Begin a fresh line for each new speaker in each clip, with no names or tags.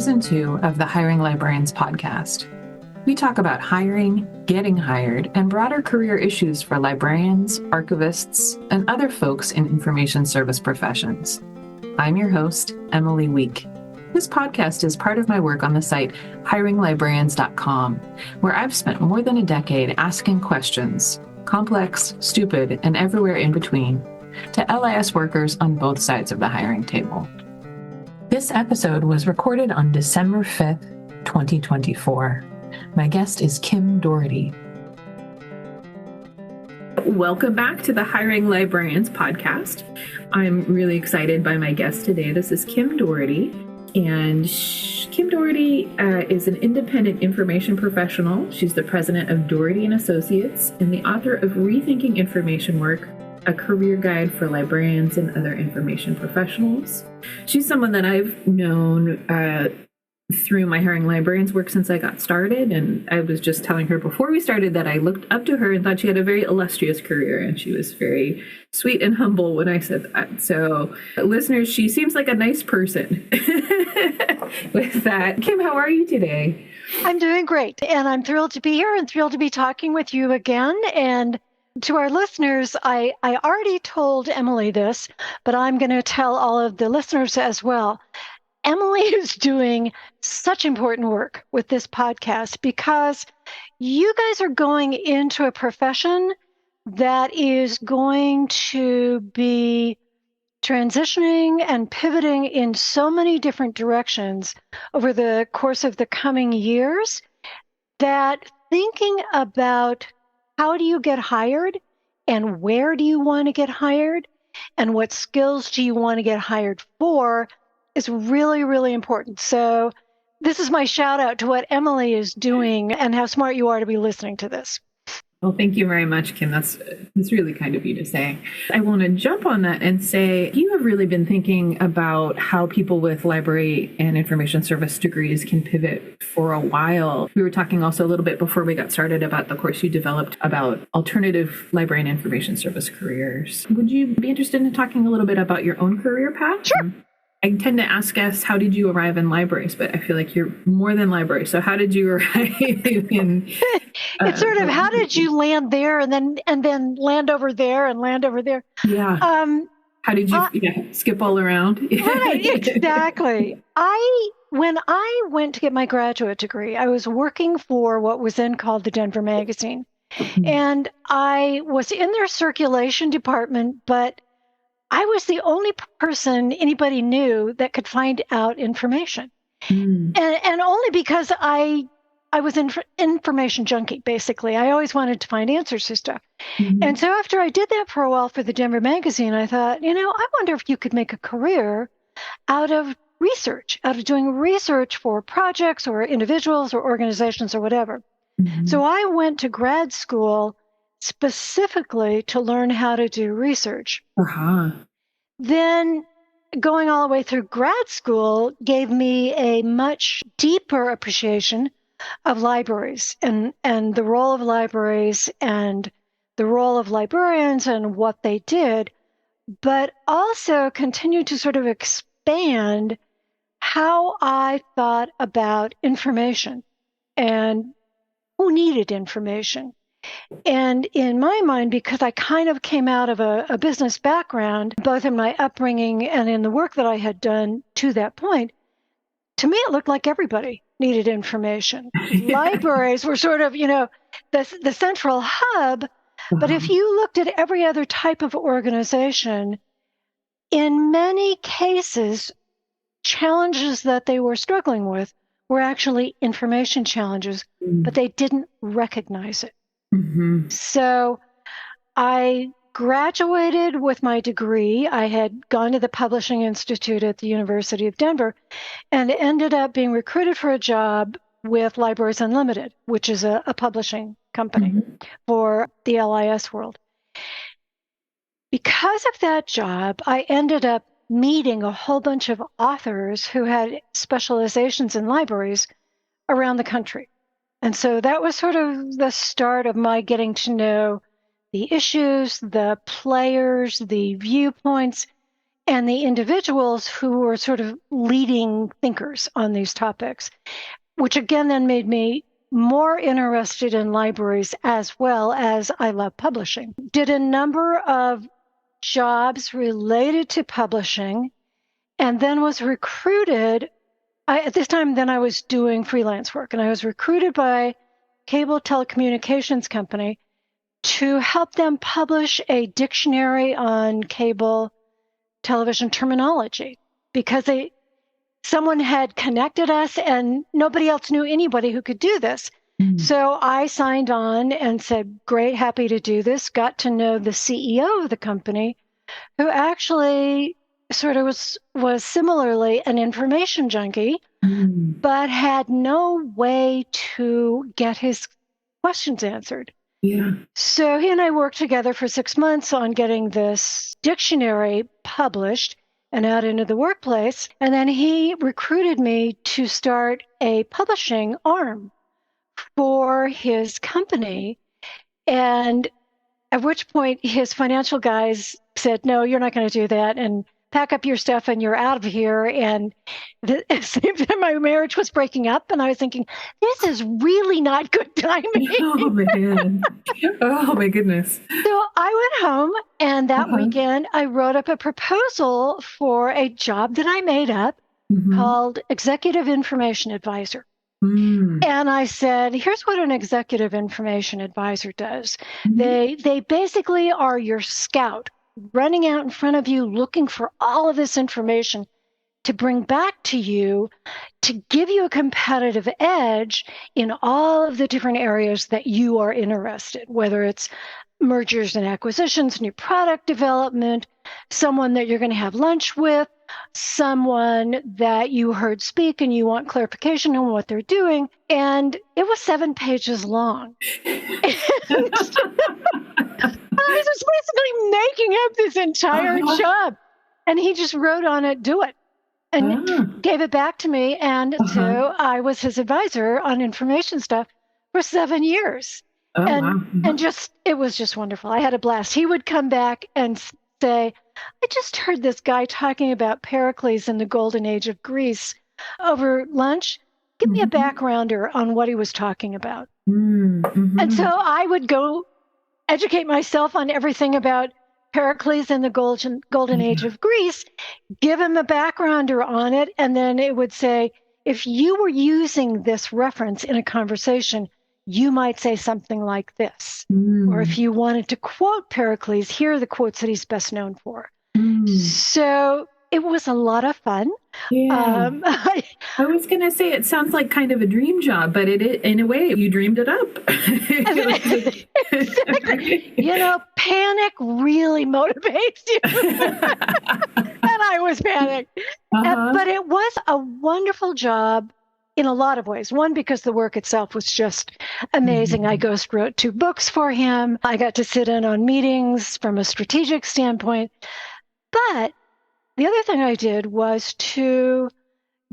Season 2 of the Hiring Librarians podcast. We talk about hiring, getting hired, and broader career issues for librarians, archivists, and other folks in information service professions. I'm your host, Emily Week. This podcast is part of my work on the site hiringlibrarians.com, where I've spent more than a decade asking questions, complex, stupid, and everywhere in between, to LIS workers on both sides of the hiring table. This episode was recorded on December 5th, 2024. My guest is Kim Dority. Welcome back to the Hiring Librarians podcast. I'm really excited by my guest today. This is Kim Dority. And Kim Dority is an independent information professional. She's the president of Dority & Associates and the author of Rethinking Information Work, a career guide for librarians and other information professionals. She's someone that I've known through my Hiring Librarians work since I got started. And I was just telling her before we started that I looked up to her and thought she had a very illustrious career. And she was very sweet and humble when I said that. So listeners, she seems like a nice person. With that, Kim, how are you today?
I'm doing great. And I'm thrilled to be here and thrilled to be talking with you again. And to our listeners, I already told Emily this, but I'm going to tell all of the listeners as well. Emily is doing such important work with this podcast because you guys are going into a profession that is going to be transitioning and pivoting in so many different directions over the course of the coming years that thinking about how do you get hired and where do you want to get hired and what skills do you want to get hired for is really, really important. So this is my shout out to what Emily is doing and how smart you are to be listening to this.
Well, thank you very much, Kim. That's really kind of you to say. I want to jump on that and say you have really been thinking about how people with library and information service degrees can pivot for a while. We were talking also a little bit before we got started about the course you developed about alternative library and information service careers. Would you be interested in talking a little bit about your own career path?
Sure.
I tend to ask guests, how did you arrive in libraries? But I feel like you're more than library. So how did you arrive in...
It's sort of, how did you land there and then land over there and land over there?
Yeah. How did you skip all around?
Right, exactly. When I went to get my graduate degree, I was working for what was then called the Denver Magazine. Mm-hmm. And I was in their circulation department, but I was the only person anybody knew that could find out information. Mm. And only because I was information junkie, basically. I always wanted to find answers to stuff. Mm-hmm. And so after I did that for a while for the Denver Magazine, I thought, I wonder if you could make a career out of research, out of doing research for projects or individuals or organizations or whatever. Mm-hmm. So I went to grad school specifically to learn how to do research.
Uh-huh.
Then going all the way through grad school gave me a much deeper appreciation of libraries and the role of libraries and the role of librarians and what they did, but also continued to sort of expand how I thought about information and who needed information. And in my mind, because I kind of came out of a business background, both in my upbringing and in the work that I had done to that point, to me, it looked like everybody needed information. Yeah. Libraries were sort of, the central hub. Uh-huh. But if you looked at every other type of organization, in many cases, challenges that they were struggling with were actually information challenges, but they didn't recognize it. Mm-hmm. So I graduated with my degree. I had gone to the Publishing Institute at the University of Denver and ended up being recruited for a job with Libraries Unlimited, which is a publishing company for the LIS world. Because of that job, I ended up meeting a whole bunch of authors who had specializations in libraries around the country. And so that was sort of the start of my getting to know the issues, the players, the viewpoints and the individuals who were sort of leading thinkers on these topics, which again then made me more interested in libraries as well as I love publishing. Did a number of jobs related to publishing, and then was recruited. At this time, then I was doing freelance work, and I was recruited by cable telecommunications company to help them publish a dictionary on cable television terminology, because someone had connected us and nobody else knew anybody who could do this. So I signed on and said, great, happy to do this. Got to know the CEO of the company, who actually sort of was similarly an information junkie, but had no way to get his questions answered.
Yeah.
So he and I worked together for 6 months on getting this dictionary published and out into the workplace. And then he recruited me to start a publishing arm for his company. And at which point his financial guys said, no, you're not going to do that, and pack up your stuff and you're out of here. And at the same time, my marriage was breaking up, and I was thinking, this is really not good timing.
Oh, man. Oh, my goodness.
So I went home, and that weekend I wrote up a proposal for a job that I made up called Executive Information Advisor. And I said, here's what an executive information advisor does. They basically are your scout, running out in front of you, looking for all of this information to bring back to you, to give you a competitive edge in all of the different areas that you are interested, whether it's mergers and acquisitions, new product development, someone that you're going to have lunch with, someone that you heard speak and you want clarification on what they're doing. And it was 7 pages long. I was basically making up this entire job. And he just wrote on it, do it, and gave it back to me. And so I was his advisor on information stuff for 7 years. And just, it was just wonderful. I had a blast. He would come back and say, I just heard this guy talking about Pericles in the golden age of Greece over lunch. Give me a backgrounder on what he was talking about. And so I would go educate myself on everything about Pericles and the golden age of Greece, give him a backgrounder on it, and then it would say, if you were using this reference in a conversation, you might say something like this. Or if you wanted to quote Pericles, here are the quotes that he's best known for. So it was a lot of fun.
Yeah. I was going to say, it sounds like kind of a dream job, but in a way, you dreamed it up.
Exactly. You know, panic really motivates you. And I was panicked. But it was a wonderful job in a lot of ways. One, because the work itself was just amazing. I ghost wrote 2 books for him. I got to sit in on meetings from a strategic standpoint. But the other thing I did was to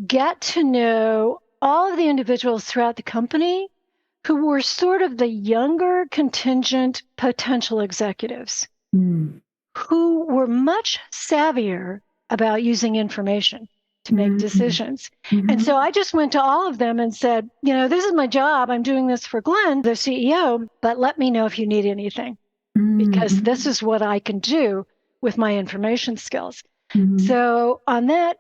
get to know all of the individuals throughout the company who were sort of the younger contingent potential executives who were much savvier about using information to make decisions. And so I just went to all of them and said, you know, this is my job. I'm doing this for Glenn, the CEO, but let me know if you need anything, because this is what I can do with my information skills. So on that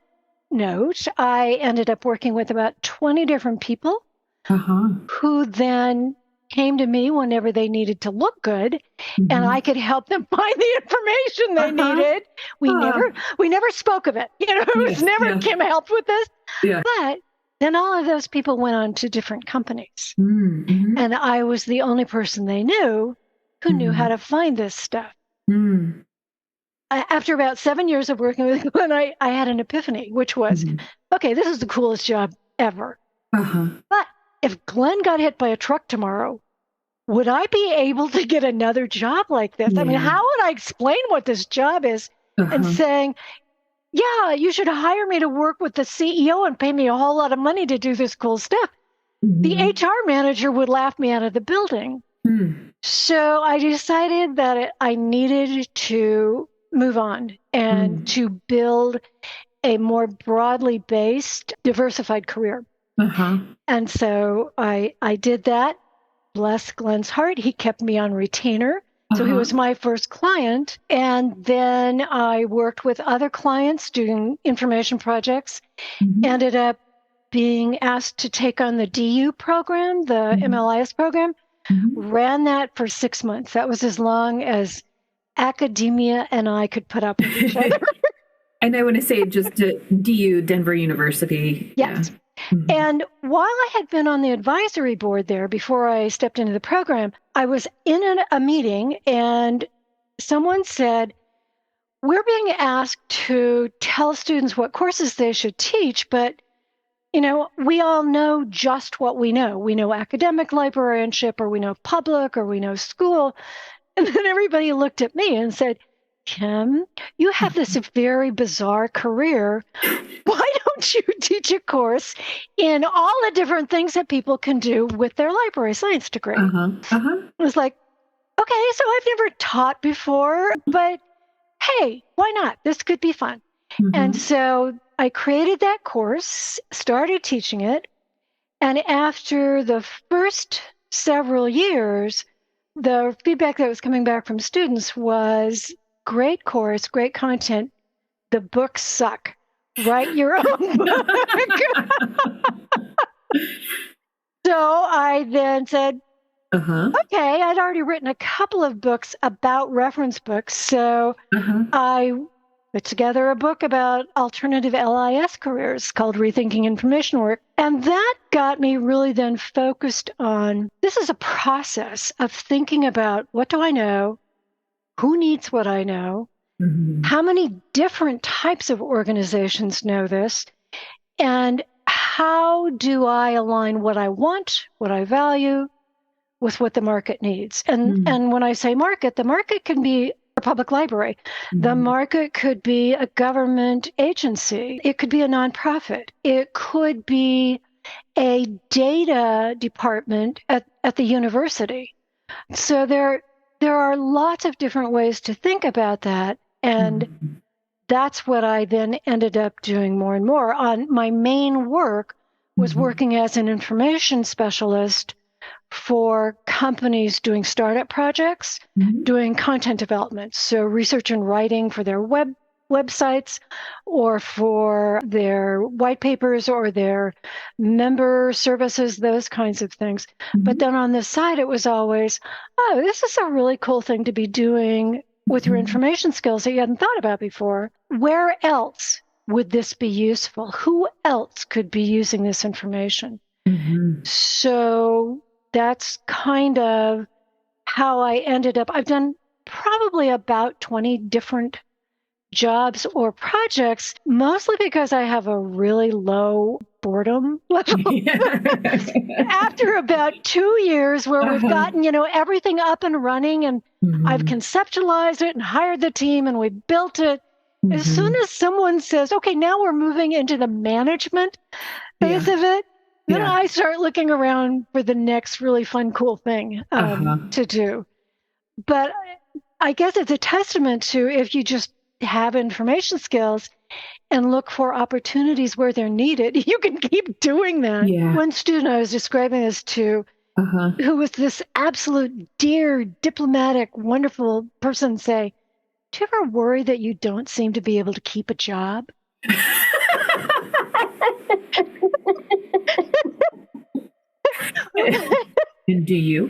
note, I ended up working with about 20 different people who then came to me whenever they needed to look good, and I could help them find the information they needed. We never spoke of it. You know, it was never Kim helped with this. But then all of those people went on to different companies, and I was the only person they knew who knew how to find this stuff. After about 7 years of working with Glenn, I had an epiphany, which was, okay, this is the coolest job ever. But if Glenn got hit by a truck tomorrow, would I be able to get another job like this? I mean, how would I explain what this job is and saying, yeah, you should hire me to work with the CEO and pay me a whole lot of money to do this cool stuff? The HR manager would laugh me out of the building. So I decided that I needed to move on and to build a more broadly based, diversified career. And so I did that. Bless Glenn's heart. He kept me on retainer. So he was my first client. And then I worked with other clients doing information projects, ended up being asked to take on the DU program, the MLIS program, ran that for 6 months. That was as long as academia and I could put up with each other.
And I want to say just DU, Denver University.
Yes. Yeah. And while I had been on the advisory board there before I stepped into the program, I was in a meeting and someone said, we're being asked to tell students what courses they should teach, but we all know just what we know. We know academic librarianship, or we know public, or we know school. And then everybody looked at me and said, Kim, you have this very bizarre career. Why don't you teach a course in all the different things that people can do with their library science degree? I was like, okay, so I've never taught before, but hey, why not? This could be fun. And so I created that course, started teaching it. And after the first several years, the feedback that was coming back from students was, great course, great content. The books suck. Write your own book. So I then said, okay, I'd already written a couple of books about reference books. So I put together a book about alternative LIS careers called Rethinking Information Work. And that got me really then focused on, this is a process of thinking about, what do I know? Who needs what I know? How many different types of organizations know this? And how do I align what I want, what I value, with what the market needs? And when I say market, the market can be a public library. The market could be a government agency. It could be a nonprofit. It could be a data department at the university. So there are lots of different ways to think about that. And that's what I then ended up doing more and more. On my main work was working as an information specialist for companies doing startup projects, doing content development. So research and writing for their websites, or for their white papers, or their member services, those kinds of things. But then on the side, it was always, oh, this is a really cool thing to be doing with your information skills that you hadn't thought about before. Where else would this be useful? Who else could be using this information? So that's kind of how I ended up. I've done probably about 20 different jobs or projects, mostly because I have a really low boredom level. After about 2 years where we've gotten, everything up and running, and I've conceptualized it and hired the team and we built it. As soon as someone says, okay, now we're moving into the management phase of it, then I start looking around for the next really fun, cool thing to do. But I guess it's a testament to, if you just have information skills and look for opportunities where they're needed, you can keep doing that. One student I was describing this to, who was this absolute dear, diplomatic, wonderful person, say, do you ever worry that you don't seem to be able to keep a job?
And do you?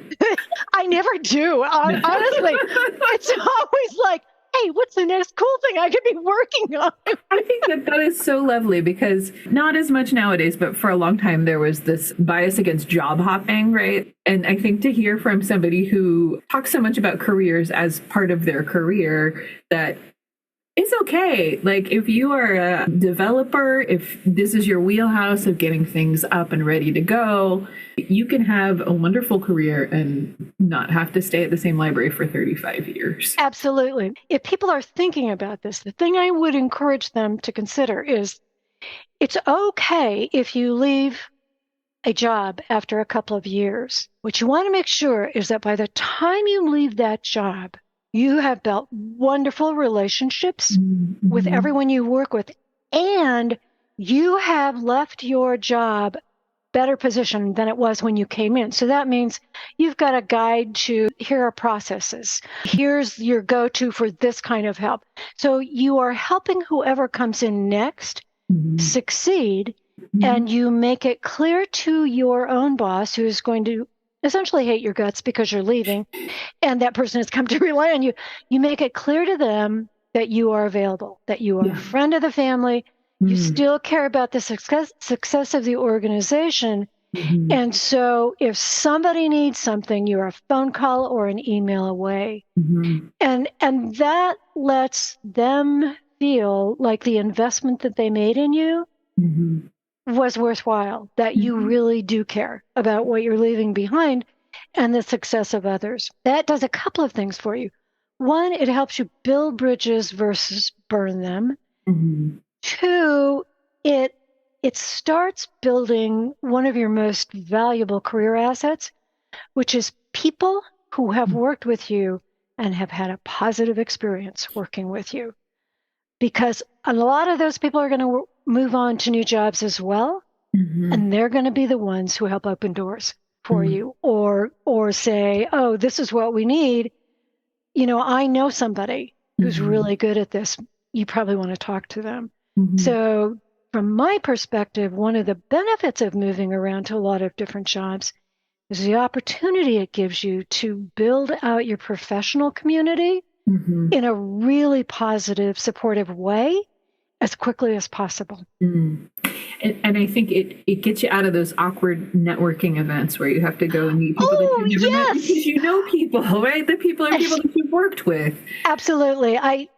I never do. Honestly, it's always like, hey, what's the next cool thing I could be working on?
I think that is so lovely, because not as much nowadays, but for a long time, there was this bias against job hopping, right? And I think to hear from somebody who talks so much about careers as part of their career, that it's okay. Like, if you are a developer, if this is your wheelhouse of getting things up and ready to go, you can have a wonderful career and not have to stay at the same library for 35 years.
Absolutely. If people are thinking about this, the thing I would encourage them to consider is, it's okay if you leave a job after a couple of years. What you want to make sure is that by the time you leave that job, You have built wonderful relationships with everyone you work with, and you have left your job better positioned than it was when you came in. So that means you've got a guide to here are processes. Here's your go-to for this kind of help. So you are helping whoever comes in next succeed, and you make it clear to your own boss, who is going to essentially hate your guts because you're leaving, and that person has come to rely on you. You make it clear to them that you are available, that you are a friend of the family. You still care about the success of the organization. And so if somebody needs something, you're a phone call or an email away. And that lets them feel like the investment that they made in you was worthwhile, that you really do care about what you're leaving behind and the success of others. That does a couple of things for you. One, it helps you build bridges versus burn them. Two, it starts building one of your most valuable career assets, which is people who have worked with you and have had a positive experience working with you. Because a lot of those people are going to move on to new jobs as well, and they're going to be the ones who help open doors for you, or say, oh, this is what we need. You know, I know somebody who's really good at this. You probably want to talk to them. So from my perspective, one of the benefits of moving around to a lot of different jobs is the opportunity it gives you to build out your professional community in a really positive, supportive way as quickly as possible.
And I think it gets you out of those awkward networking events where you have to go and meet people that you've never met because you know people, right? The people are people that you've worked with.
Absolutely. I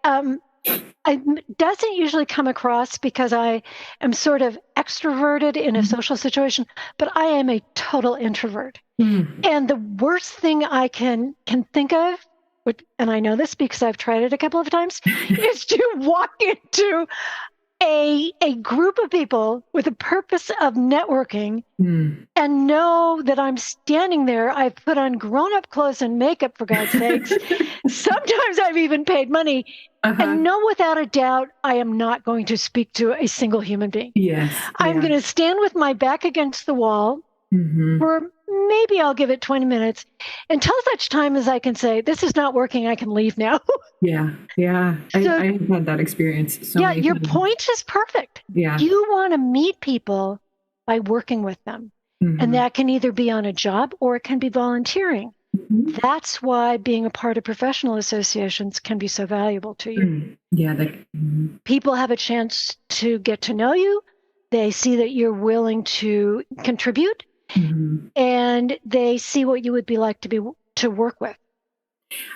doesn't usually come across because I am sort of extroverted in a social situation, but I am a total introvert. And the worst thing I can think of, and I know this because I've tried it a couple of times, is to walk into a group of people with the purpose of networking and know that I'm standing there. I've put on grown-up clothes and makeup, for God's sakes. Sometimes I've even paid money and know without a doubt I am not going to speak to a single human being. I'm going to stand with my back against the wall for maybe I'll give it 20 minutes until such time as I can say, this is not working. I can leave now.
I've had that experience.
Your point is perfect. You want to meet people by working with them. And that can either be on a job or it can be volunteering. That's why being a part of professional associations can be so valuable to you. People have a chance to get to know you. They see that you're willing to contribute. And they see what you would be like to work with.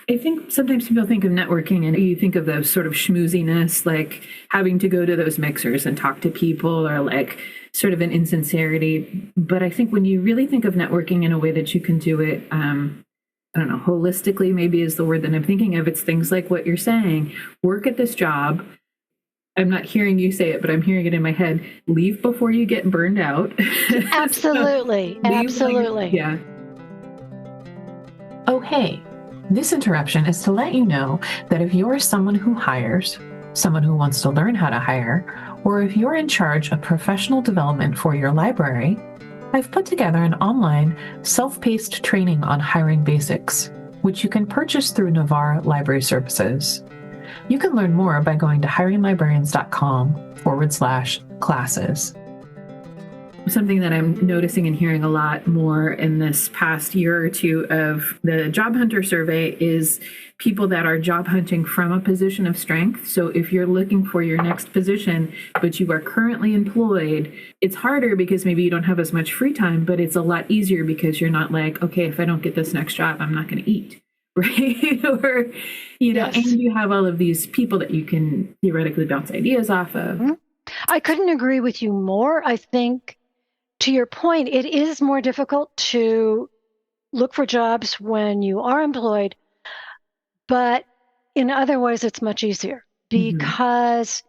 I think sometimes people think of networking and you think of those sort of schmooziness, like having to go to those mixers and talk to people, or like sort of an insincerity. But I think when you really think of networking in a way that you can do it, I don't know, holistically maybe is the word that I'm thinking of. It's things like what you're saying, work at this job. I'm not hearing you say it, but I'm hearing it in my head. Leave before you get burned out.
Absolutely. Absolutely.
Oh, hey, this interruption is to let you know that if you're someone who hires, someone who wants to learn how to hire, or if you're in charge of professional development for your library, I've put together an online self-paced training on hiring basics, which you can purchase through Navarre Library Services. You can learn more by going to hiringlibrarians.com/classes.
Something that I'm noticing and hearing a lot more in this past year or two of the job hunter survey is people that are job hunting from a position of strength. So if you're looking for your next position, but you are currently employed, it's harder because maybe you don't have as much free time, but it's a lot easier because you're not like, okay, if I don't get this next job, I'm not going to eat. Right? Or, and you have all of these people that you can theoretically bounce ideas off of.
I couldn't agree with you more. I think, to your point, it is more difficult to look for jobs when you are employed, but in other ways, it's much easier because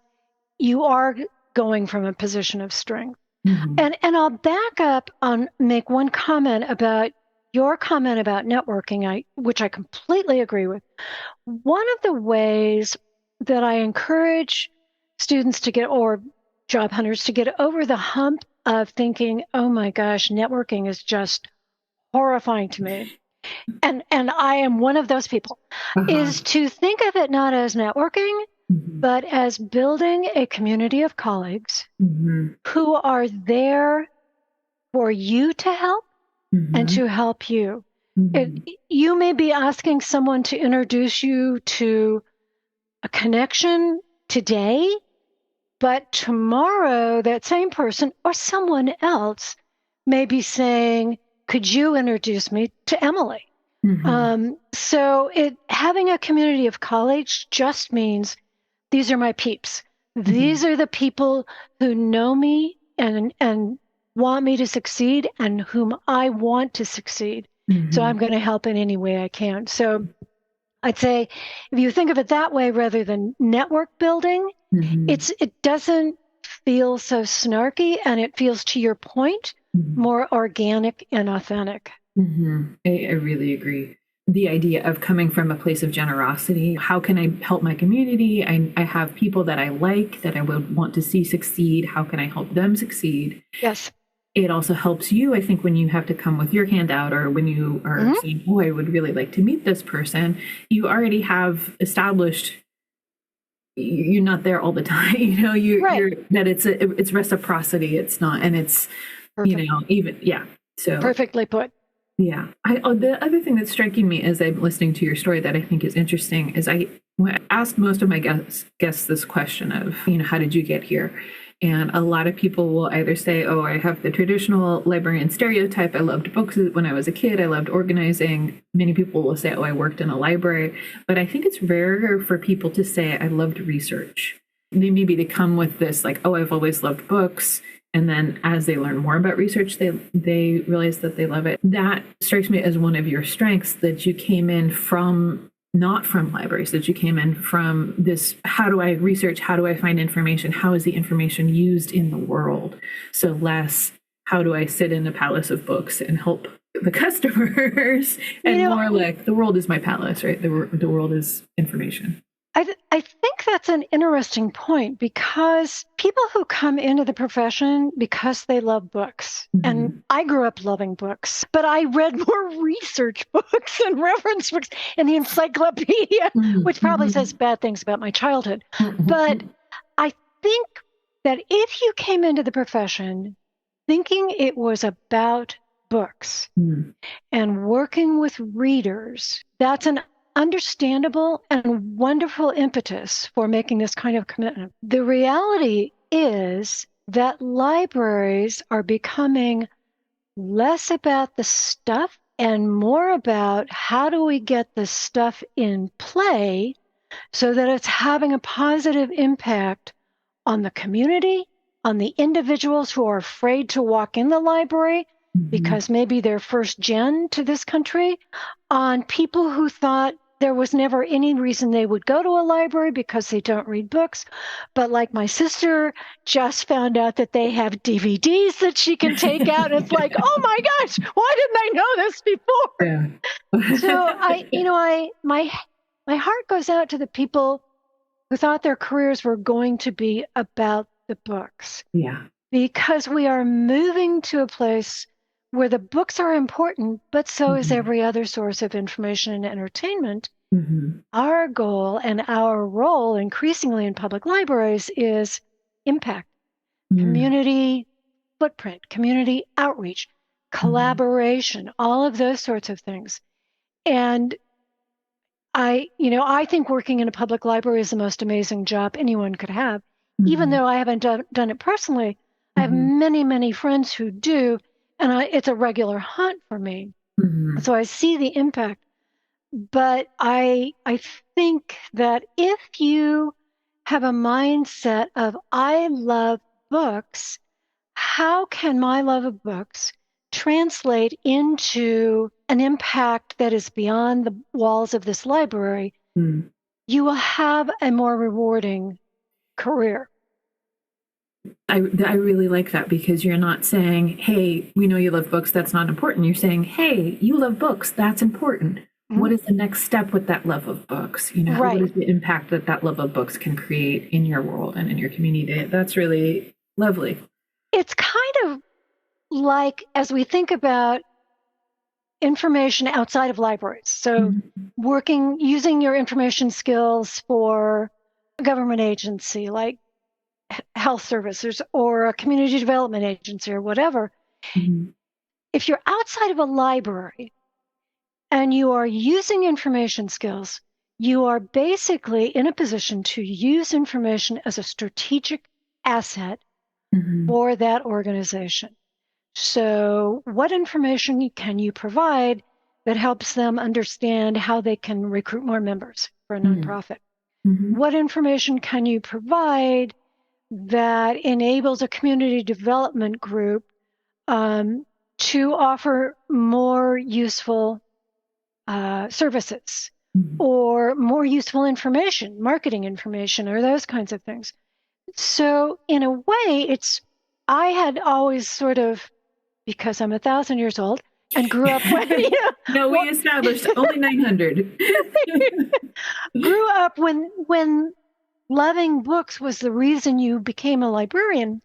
you are going from a position of strength. And I'll back up and make one comment about your comment about networking, which I completely agree with. One of the ways that I encourage students to get, or job hunters to get over the hump of thinking, oh my gosh, networking is just horrifying to me, and I am one of those people, is to think of it not as networking, but as building a community of colleagues who are there for you to help and to help you. You may be asking someone to introduce you to a connection today, but tomorrow that same person or someone else may be saying, could you introduce me to Emily? So having a community of colleagues just means these are my peeps. These are the people who know me and want me to succeed and whom I want to succeed. So I'm going to help in any way I can. So I'd say if you think of it that way rather than network building, it doesn't feel so snarky, and it feels, to your point, more organic and authentic.
I really agree. The idea of coming from a place of generosity. How can I help my community? I have people that I like, that I would want to see succeed. How can I help them succeed?
Yes.
It also helps you, I think, when you have to come with your hand out, or when you are saying, oh, I would really like to meet this person. You already have established you're not there all the time. You're that it's reciprocity. It's not, and it's,
Perfect.
So
perfectly put.
Yeah. The other thing that's striking me as I'm listening to your story that I think is interesting is when I asked most of my guests this question of, how did you get here? And a lot of people will either say, oh, I have the traditional librarian stereotype. I loved books when I was a kid. I loved organizing. Many people will say, oh, I worked in a library. But I think it's rarer for people to say, I loved research. Maybe they come with this like, oh, I've always loved books. And then as they learn more about research, they realize that they love it. That strikes me as one of your strengths, that you came in not from libraries, that you came in from this, how do I research? How do I find information? How is the information used in the world? So less, how do I sit in a palace of books and help the customers? And more like, the world is my palace, right? The world is information.
I think that's an interesting point, because people who come into the profession because they love books, and I grew up loving books, but I read more research books and reference books and the encyclopedia, which probably says bad things about my childhood. But I think that if you came into the profession thinking it was about books and working with readers, that's an understandable and wonderful impetus for making this kind of commitment. The reality is that libraries are becoming less about the stuff and more about how do we get the stuff in play so that it's having a positive impact on the community, on the individuals who are afraid to walk in the library because maybe they're first gen to this country, on people who thought there was never any reason they would go to a library because they don't read books. But like my sister just found out that they have DVDs that she can take out. It's like, oh my gosh, why didn't I know this before? So my heart goes out to the people who thought their careers were going to be about the books.
Yeah.
Because we are moving to a place where the books are important, but so is every other source of information and entertainment. Our goal and our role increasingly in public libraries is impact, community footprint, community outreach, collaboration, all of those sorts of things. And I think working in a public library is the most amazing job anyone could have. Even though I haven't done it personally, I have many, many friends who do, and it's a regular hunt for me. So I see the impact. But I think that if you have a mindset of, I love books, how can my love of books translate into an impact that is beyond the walls of this library? You will have a more rewarding career.
I really like that, because you're not saying, hey, we know you love books, that's not important. You're saying, hey, you love books, that's important.
Mm-hmm.
What is the next step with that love of books? You know,
Right.
what is the impact that that love of books can create in your world and in your community? That's really lovely.
It's kind of like, as we think about information outside of libraries, so using your information skills for a government agency like health services or a community development agency or whatever. If you're outside of a library and you are using information skills, you are basically in a position to use information as a strategic asset for that organization. So what information can you provide that helps them understand how they can recruit more members for a nonprofit? What information can you provide that enables a community development group to offer more useful services or more useful information, marketing information, or those kinds of things? So in a way, I had always sort of, because I'm 1,000 years old and grew up when,
no, we established only 900.
Grew up when loving books was the reason you became a librarian,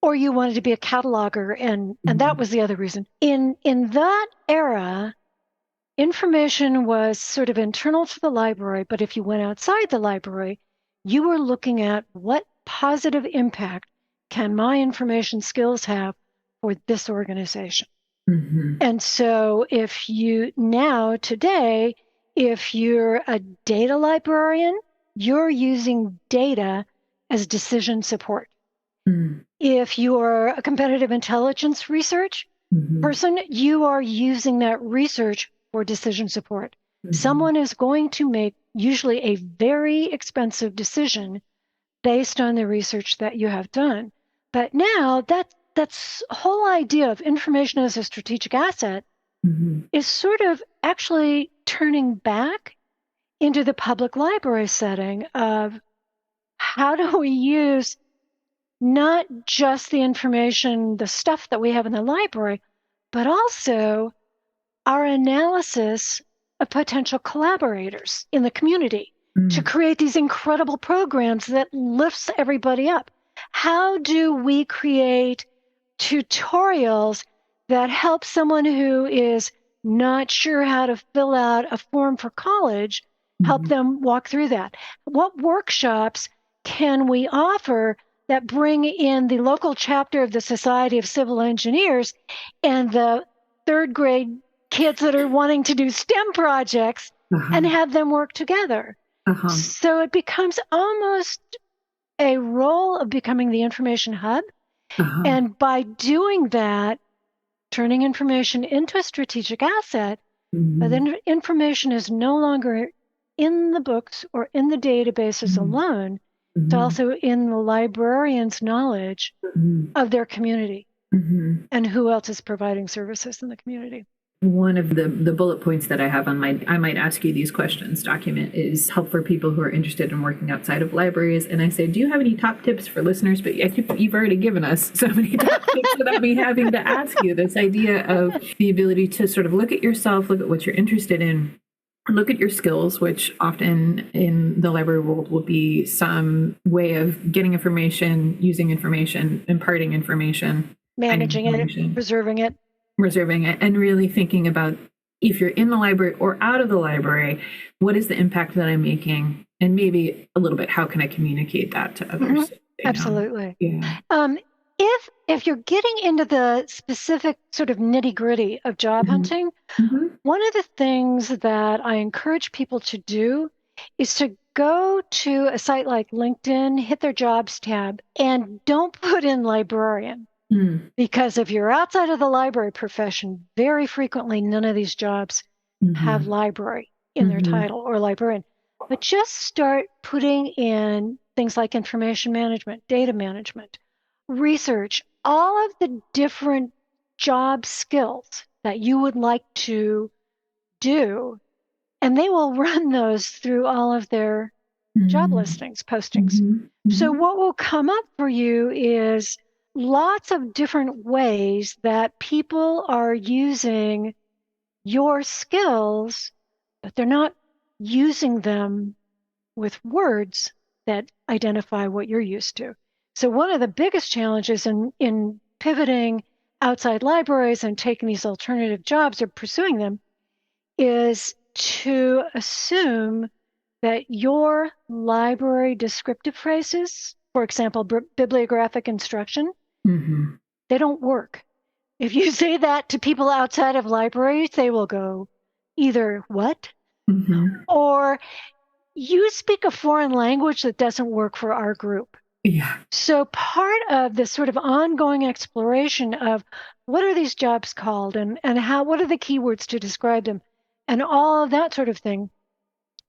or you wanted to be a cataloger, and that was the other reason. In that era, information was sort of internal to the library, but if you went outside the library, you were looking at what positive impact can my information skills have for this organization. And so if today, if you're a data librarian, you're using data as decision support. If you're a competitive intelligence research person, you are using that research for decision support. Someone is going to make usually a very expensive decision based on the research that you have done. But now that's whole idea of information as a strategic asset is sort of actually turning back into the public library setting of how do we use not just the information, the stuff that we have in the library, but also our analysis of potential collaborators in the community to create these incredible programs that lifts everybody up. How do we create tutorials that help someone who is not sure how to fill out a form for college, help them walk through that? What workshops can we offer that bring in the local chapter of the Society of Civil Engineers and the third grade kids that are wanting to do STEM projects and have them work together? So it becomes almost a role of becoming the information hub. And by doing that, turning information into a strategic asset, but then information is no longer in the books or in the databases alone. It's also in the librarian's knowledge of their community and who else is providing services in the community.
One of the bullet points that I have on my I might ask you these questions document is help for people who are interested in working outside of libraries. And I say, do you have any top tips for listeners? But I think you've already given us so many top tips without me having to ask you. This idea of the ability to sort of look at yourself, look at what you're interested in, look at your skills, which often in the library world will be some way of getting information, using information, imparting information,
managing it, preserving it,
and really thinking about, if you're in the library or out of the library, what is the impact that I'm making? And maybe a little bit, how can I communicate that to others?
Absolutely.
Yeah.
If you're getting into the specific sort of nitty-gritty of job hunting, one of the things that I encourage people to do is to go to a site like LinkedIn, hit their jobs tab, and don't put in librarian. Because if you're outside of the library profession, very frequently none of these jobs have library in their title or librarian. But just start putting in things like information management, data management, research, all of the different job skills that you would like to do, and they will run those through all of their job listings, postings. So what will come up for you is lots of different ways that people are using your skills, but they're not using them with words that identify what you're used to. So one of the biggest challenges in pivoting outside libraries and taking these alternative jobs or pursuing them is to assume that your library descriptive phrases, for example, bibliographic instruction, they don't work. If you say that to people outside of libraries, they will go either what? Or you speak a foreign language that doesn't work for our group.
Yeah.
So part of this sort of ongoing exploration of what are these jobs called and what are the keywords to describe them and all of that sort of thing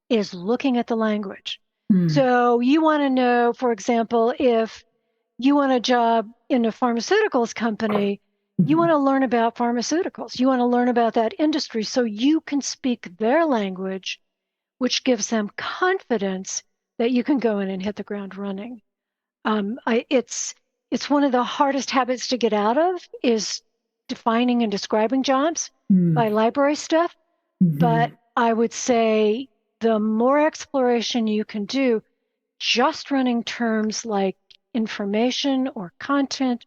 is looking at the language. So you want to know, for example, if you want a job in a pharmaceuticals company, you want to learn about pharmaceuticals. You want to learn about that industry so you can speak their language, which gives them confidence that you can go in and hit the ground running. It's one of the hardest habits to get out of is defining and describing jobs by library stuff. But I would say the more exploration you can do, just running terms like information or content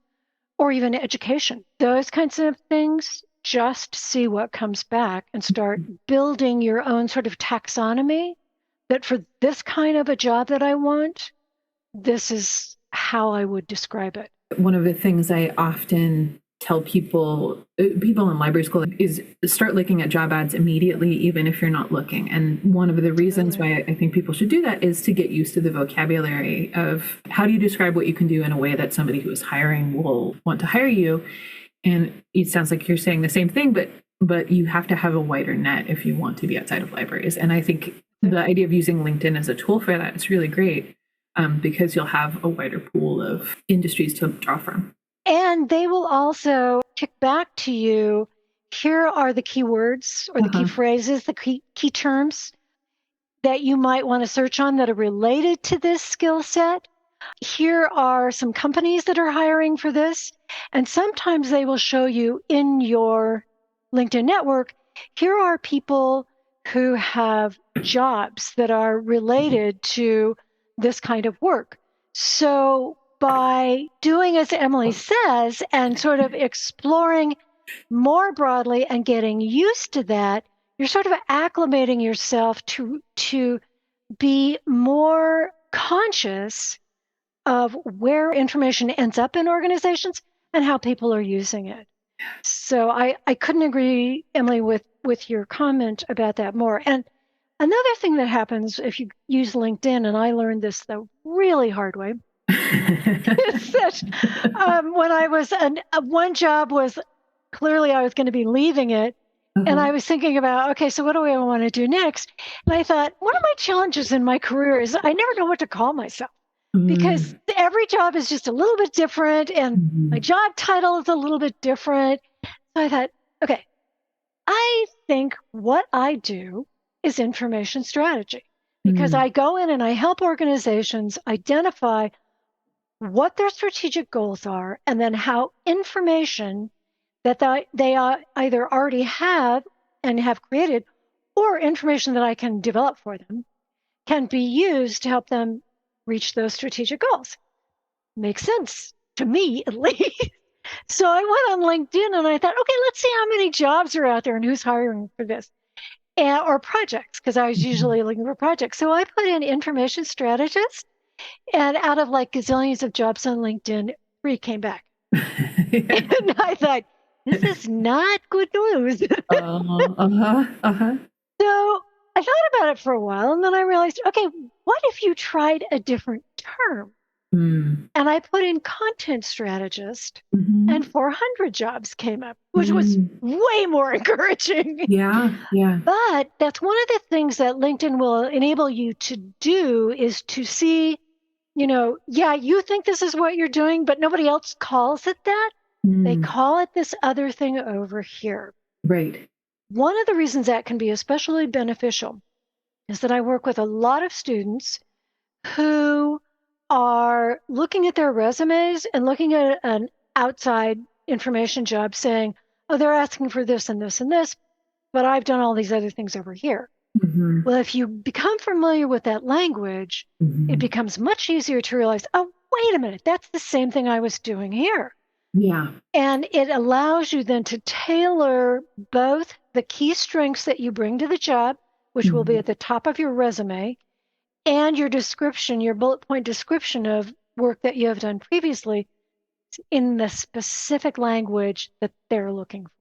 or even education, those kinds of things, just see what comes back and start building your own sort of taxonomy that for this kind of a job that I want, this is how I would describe it.
One of the things I often tell people in library school is start looking at job ads immediately, even if you're not looking. And one of the reasons why I think people should do that is to get used to the vocabulary of how do you describe what you can do in a way that somebody who is hiring will want to hire you. And it sounds like you're saying the same thing, but you have to have a wider net if you want to be outside of libraries. And I think the idea of using LinkedIn as a tool for that is really great because you'll have a wider pool of industries to draw from.
And they will also kick back to you, here are the keywords or the key phrases, the key terms that you might want to search on that are related to this skill set. Here are some companies that are hiring for this. And sometimes they will show you in your LinkedIn network, here are people who have jobs that are related to this kind of work. So by doing as Emily says and sort of exploring more broadly and getting used to that, you're sort of acclimating yourself to be more conscious of where information ends up in organizations and how people are using it. So I couldn't agree, Emily, with your comment about that more. And another thing that happens if you use LinkedIn, and I learned this the really hard way, is that when I was, one job was clearly I was going to be leaving it. And I was thinking about, okay, so what do I want to do next? And I thought, one of my challenges in my career is I never know what to call myself because every job is just a little bit different and my job title is a little bit different. So I thought, okay, I think what I do is information strategy because I go in and I help organizations identify what their strategic goals are and then how information that they either already have and have created or information that I can develop for them can be used to help them reach those strategic goals. Makes sense to me, at least. So I went on LinkedIn and I thought, okay, let's see how many jobs are out there and who's hiring for this or projects, because I was usually looking for projects. So I put in information strategist, and out of like gazillions of jobs on LinkedIn, 3 came back. And I thought, this is not good news. So I thought about it for a while, and then I realized, okay, what if you tried a different term? And I put in content strategist, and 400 jobs came up, which was way more encouraging.
Yeah.
But that's one of the things that LinkedIn will enable you to do is to see, you think this is what you're doing, but nobody else calls it that. They call it this other thing over here.
Right.
One of the reasons that can be especially beneficial is that I work with a lot of students who are looking at their resumes and looking at an outside information job saying, oh, they're asking for this and this and this, but I've done all these other things over here.
Mm-hmm.
Well, if you become familiar with that language,
Mm-hmm.
it becomes much easier to realize, oh, wait a minute, that's the same thing I was doing here.
Yeah.
And it allows you then to tailor both the key strengths that you bring to the job, which will be at the top of your resume, and your description, your bullet point description of work that you have done previously in the specific language that they're looking for.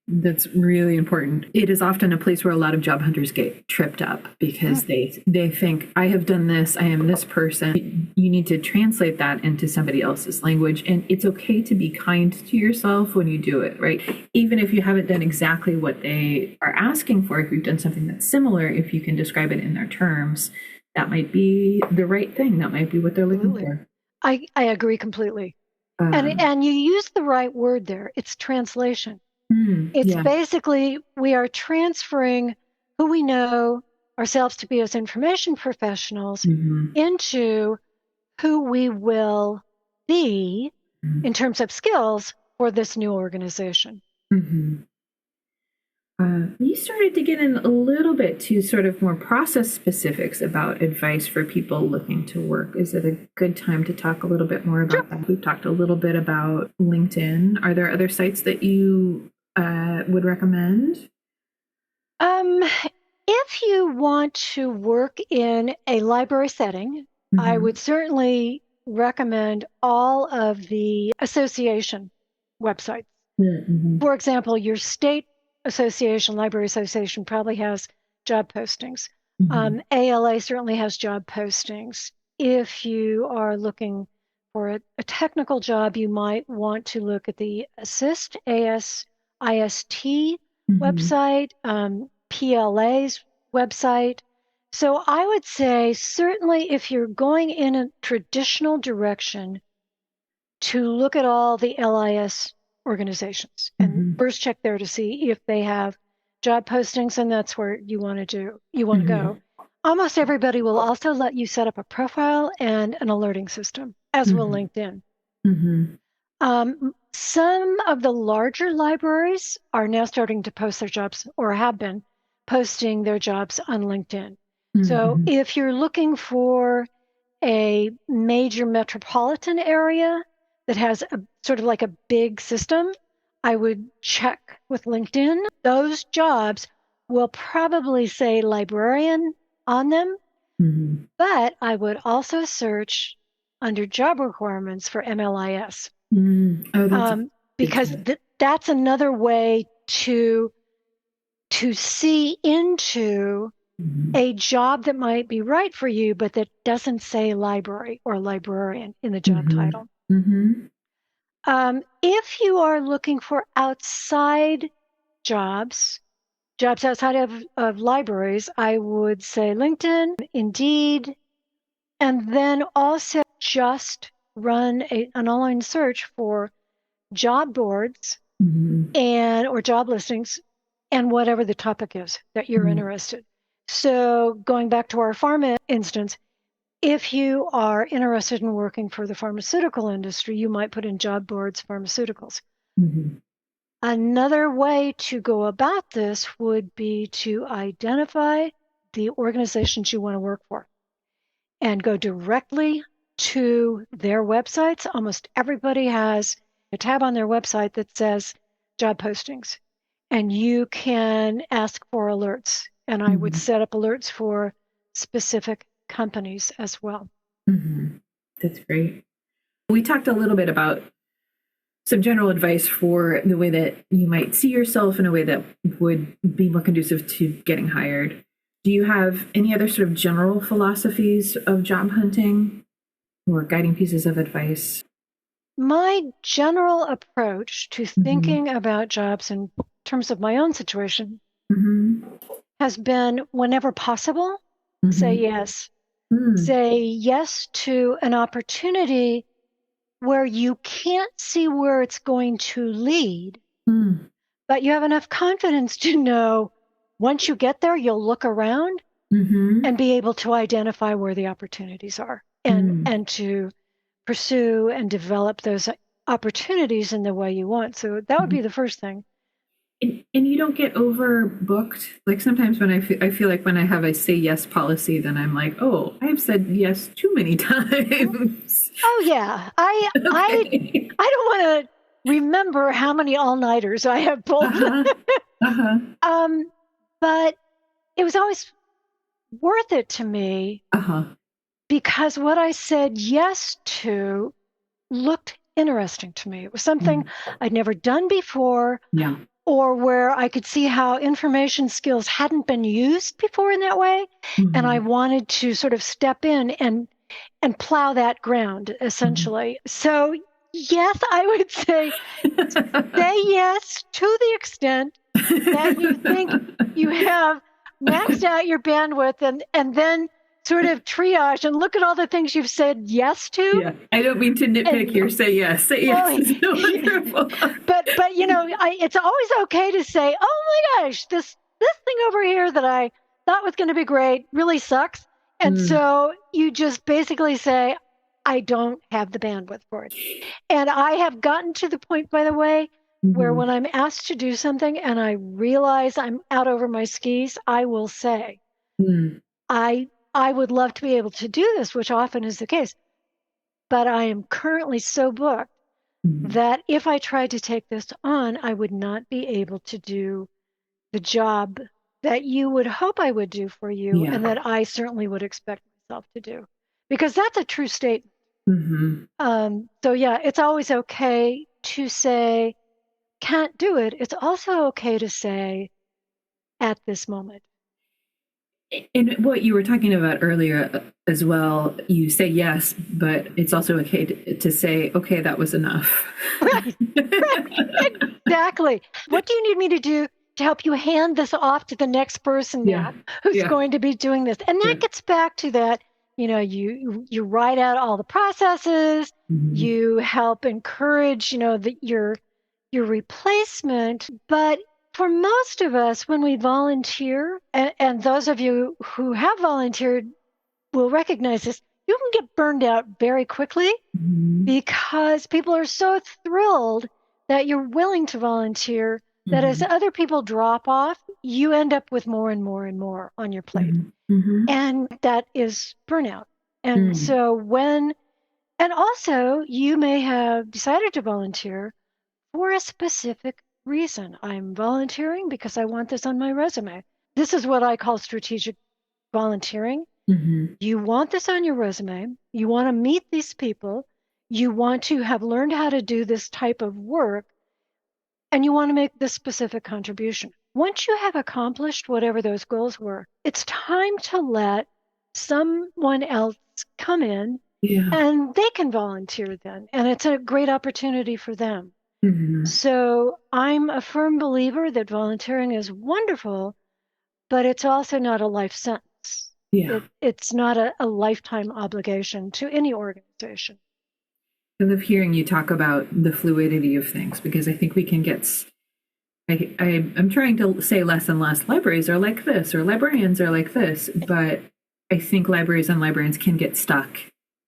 That's really important. It is often a place where a lot of job hunters get tripped up because they think, I have done this, I am this person. You need to translate that into somebody else's language. And it's okay to be kind to yourself when you do it, right? Even if you haven't done exactly what they are asking for, if you've done something that's similar, if you can describe it in their terms, that might be the right thing. That might be what they're looking for.
I agree completely. And you use the right word there. It's translation. It's basically, we are transferring who we know ourselves to be as information professionals into who we will be in terms of skills for this new organization.
You started to get in a little bit to sort of more process specifics about advice for people looking to work. Is it a good time to talk a little bit more about that? We've talked a little bit about LinkedIn. Are there other sites that you would recommend?
If you want to work in a library setting, I would certainly recommend all of the association websites. For example, your state association, library association, probably has job postings. ALA certainly has job postings. If you are looking for a technical job, you might want to look at the ASIST website, PLA's website. So I would say certainly if you're going in a traditional direction, to look at all the LIS organizations and first check there to see if they have job postings, and that's where you want to go. Almost everybody will also let you set up a profile and an alerting system, as will LinkedIn. Some of the larger libraries are now starting to post their jobs, or have been posting their jobs on LinkedIn. So if you're looking for a major metropolitan area that has a sort of like a big system, I would check with LinkedIn. Those jobs will probably say librarian on them, but I would also search under job requirements for MLIS. Because that's another way to see into a job that might be right for you, but that doesn't say library or librarian in the job title. If you are looking for outside jobs outside of libraries, I would say LinkedIn, Indeed, and then also just run an online search for job boards or job listings and whatever the topic is that you're interested. So going back to our pharma instance, if you are interested in working for the pharmaceutical industry, you might put in job boards, pharmaceuticals. Another way to go about this would be to identify the organizations you want to work for and go directly to their websites. Almost everybody has a tab on their website that says job postings, and you can ask for alerts. And I would set up alerts for specific companies as well.
That's great. We talked a little bit about some general advice for the way that you might see yourself in a way that would be more conducive to getting hired. Do you have any other sort of general philosophies of job hunting or guiding pieces of advice?
My general approach to thinking about jobs in terms of my own situation has been, whenever possible, say yes. Say yes to an opportunity where you can't see where it's going to lead, but you have enough confidence to know once you get there, you'll look around and be able to identify where the opportunities are and to pursue and develop those opportunities in the way you want. So that would be the first thing.
And you don't get overbooked. Like sometimes when I feel like when I have a say yes policy, then I'm like, oh, I've said yes too many times.
Oh yeah, I don't want to remember how many all-nighters I have pulled. But it was always worth it to me because what I said yes to looked interesting to me. It was something I'd never done before.
Yeah.
Or where I could see how information skills hadn't been used before in that way. And I wanted to sort of step in and plow that ground, essentially. So, yes, I would say yes to the extent that you think you have maxed out your bandwidth and then sort of triage and look at all the things you've said yes to.
Yeah, I don't mean to nitpick here. Say yes. Say yes. Is so wonderful.
But it's always okay to say, oh my gosh, this thing over here that I thought was going to be great really sucks. And so you just basically say, I don't have the bandwidth for it. And I have gotten to the point, by the way, where when I'm asked to do something and I realize I'm out over my skis, I will say, I would love to be able to do this, which often is the case. But I am currently so booked that if I tried to take this on, I would not be able to do the job that you would hope I would do for you and that I certainly would expect myself to do. Because that's a true statement. So yeah, it's always okay to say, can't do it. It's also okay to say, at this moment.
And what you were talking about earlier as well, you say yes, but it's also okay to say, okay, that was enough.
Right. Exactly. What do you need me to do to help you hand this off to the next person now who's going to be doing this? And that gets back to that, you write out all the processes, you help encourage, your replacement, but for most of us, when we volunteer, and those of you who have volunteered will recognize this, you can get burned out very quickly because people are so thrilled that you're willing to volunteer that as other people drop off, you end up with more and more and more on your plate. And that is burnout. And so and also you may have decided to volunteer for a specific reason. I'm volunteering because I want this on my resume. This is what I call strategic volunteering. You want this on your resume. You want to meet these people. You want to have learned how to do this type of work. And you want to make this specific contribution. Once you have accomplished whatever those goals were, it's time to let someone else come in and they can volunteer then. And it's a great opportunity for them. So I'm a firm believer that volunteering is wonderful, but it's also not a life sentence. It's not a lifetime obligation to any organization.
I love hearing you talk about the fluidity of things because I think we can get. I'm trying to say less and less. Libraries are like this, or librarians are like this, but I think libraries and librarians can get stuck.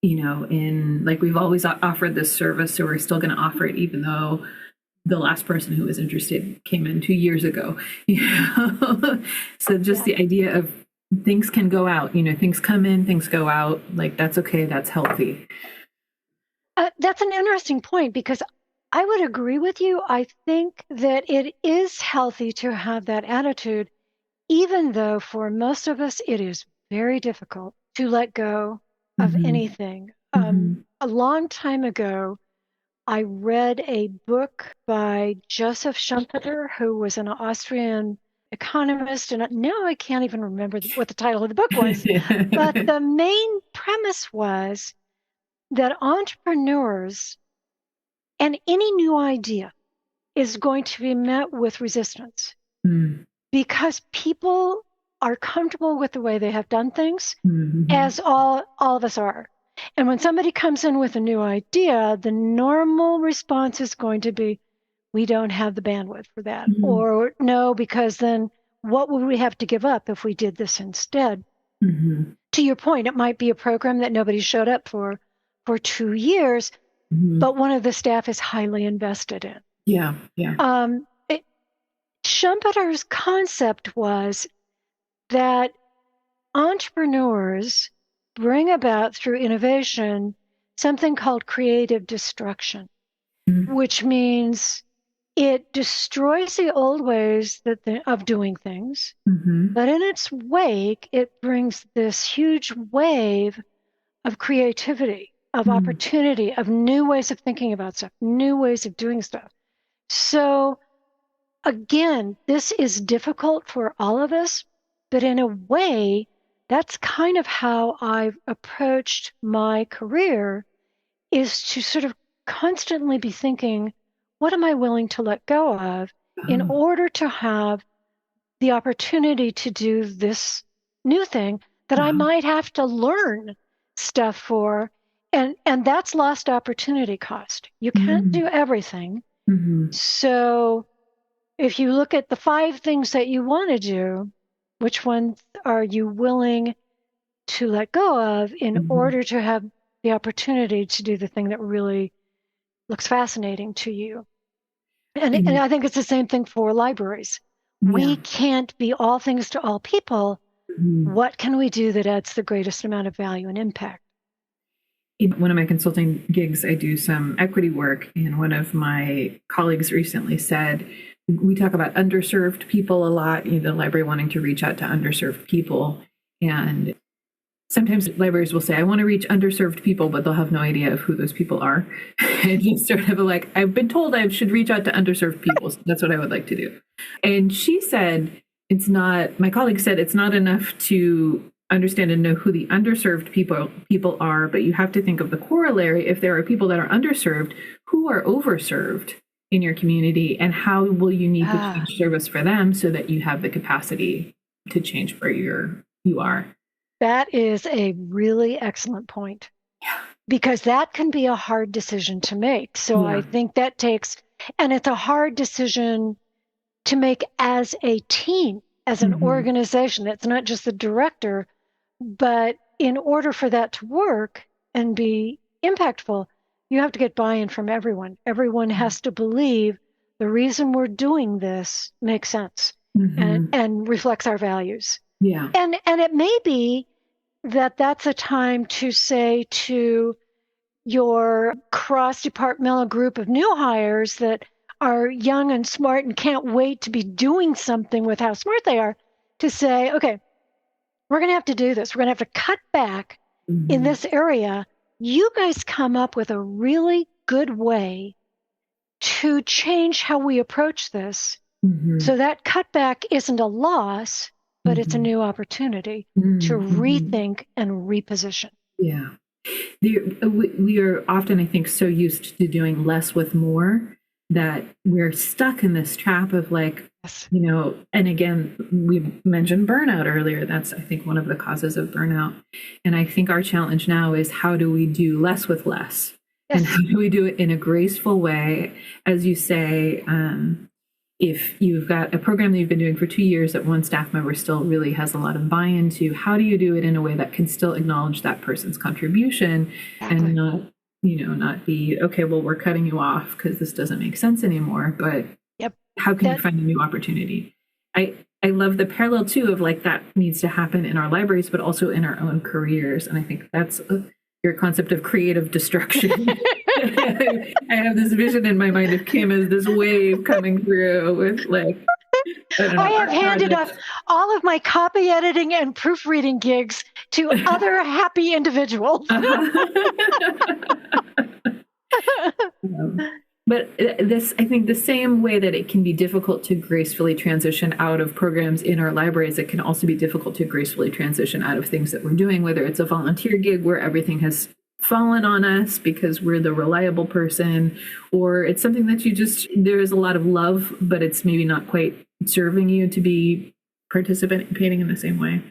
In like we've always offered this service, so we're still going to offer it, even though the last person who was interested came in 2 years ago. So just the idea of things can go out. Things come in, things go out. Like that's okay. That's healthy.
That's an interesting point because I would agree with you. I think that it is healthy to have that attitude, even though for most of us it is very difficult to let go of anything. A long time ago, I read a book by Joseph Schumpeter, who was an Austrian economist, and now I can't even remember what the title of the book was. But the main premise was that entrepreneurs and any new idea is going to be met with resistance because people are comfortable with the way they have done things, as all of us are. And when somebody comes in with a new idea, the normal response is going to be, we don't have the bandwidth for that. Or no, because then what would we have to give up if we did this instead? To your point, it might be a program that nobody showed up for 2 years, but one of the staff is highly invested in.
Yeah.
Schumpeter's concept was that entrepreneurs bring about through innovation something called creative destruction, which means it destroys the old ways of doing things, but in its wake, it brings this huge wave of creativity, of opportunity, of new ways of thinking about stuff, new ways of doing stuff. So again, this is difficult for all of us, but in a way, that's kind of how I've approached my career, is to sort of constantly be thinking, what am I willing to let go of in order to have the opportunity to do this new thing that I might have to learn stuff for? And that's lost opportunity cost. You can't do everything. So if you look at the 5 things that you want to do, which ones are you willing to let go of in order to have the opportunity to do the thing that really looks fascinating to you? And I think it's the same thing for libraries. We can't be all things to all people. What can we do that adds the greatest amount of value and impact?
In one of my consulting gigs, I do some equity work, and one of my colleagues recently said, we talk about underserved people a lot, the library wanting to reach out to underserved people. And sometimes libraries will say, I want to reach underserved people, but they'll have no idea of who those people are. And it's sort of like, I've been told I should reach out to underserved people. So that's what I would like to do. And she said, my colleague said, it's not enough to understand and know who the underserved people are, but you have to think of the corollary. If there are people that are underserved, who are overserved in your community, and how will you need to change service for them so that you have the capacity to change where you are?
That is a really excellent point, because that can be a hard decision to make. So I think that and it's a hard decision to make as a team, as an organization. It's not just the director, but in order for that to work and be impactful, you have to get buy-in from everyone. Everyone has to believe the reason we're doing this makes sense and reflects our values.
Yeah.
And it may be that that's a time to say to your cross-departmental group of new hires that are young and smart and can't wait to be doing something with how smart they are, to say, okay, we're going to have to do this. We're going to have to cut back in this area. You guys come up with a really good way to change how we approach this. So that cutback isn't a loss, but it's a new opportunity to rethink and reposition.
Yeah. We are often, I think, so used to doing less with more that we're stuck in this trap of and again, we mentioned burnout earlier. That's, I think, one of the causes of burnout. And I think our challenge now is, how do we do less with less? Yes. And how do we do it in a graceful way? As you say, if you've got a program that you've been doing for 2 years that one staff member still really has a lot of buy-in to, how do you do it in a way that can still acknowledge that person's contribution and not be, okay, well, we're cutting you off because this doesn't make sense anymore, but how can you find a new opportunity? I love the parallel too of that needs to happen in our libraries, but also in our own careers. And I think that's your concept of creative destruction. I have this vision in my mind of Kim as this wave coming through with
I have handed off all of my copy editing and proofreading gigs to other happy individuals.
But I think the same way that it can be difficult to gracefully transition out of programs in our libraries, it can also be difficult to gracefully transition out of things that we're doing, whether it's a volunteer gig where everything has fallen on us because we're the reliable person, or it's something that there is a lot of love, but it's maybe not quite serving you to be participating in the same way.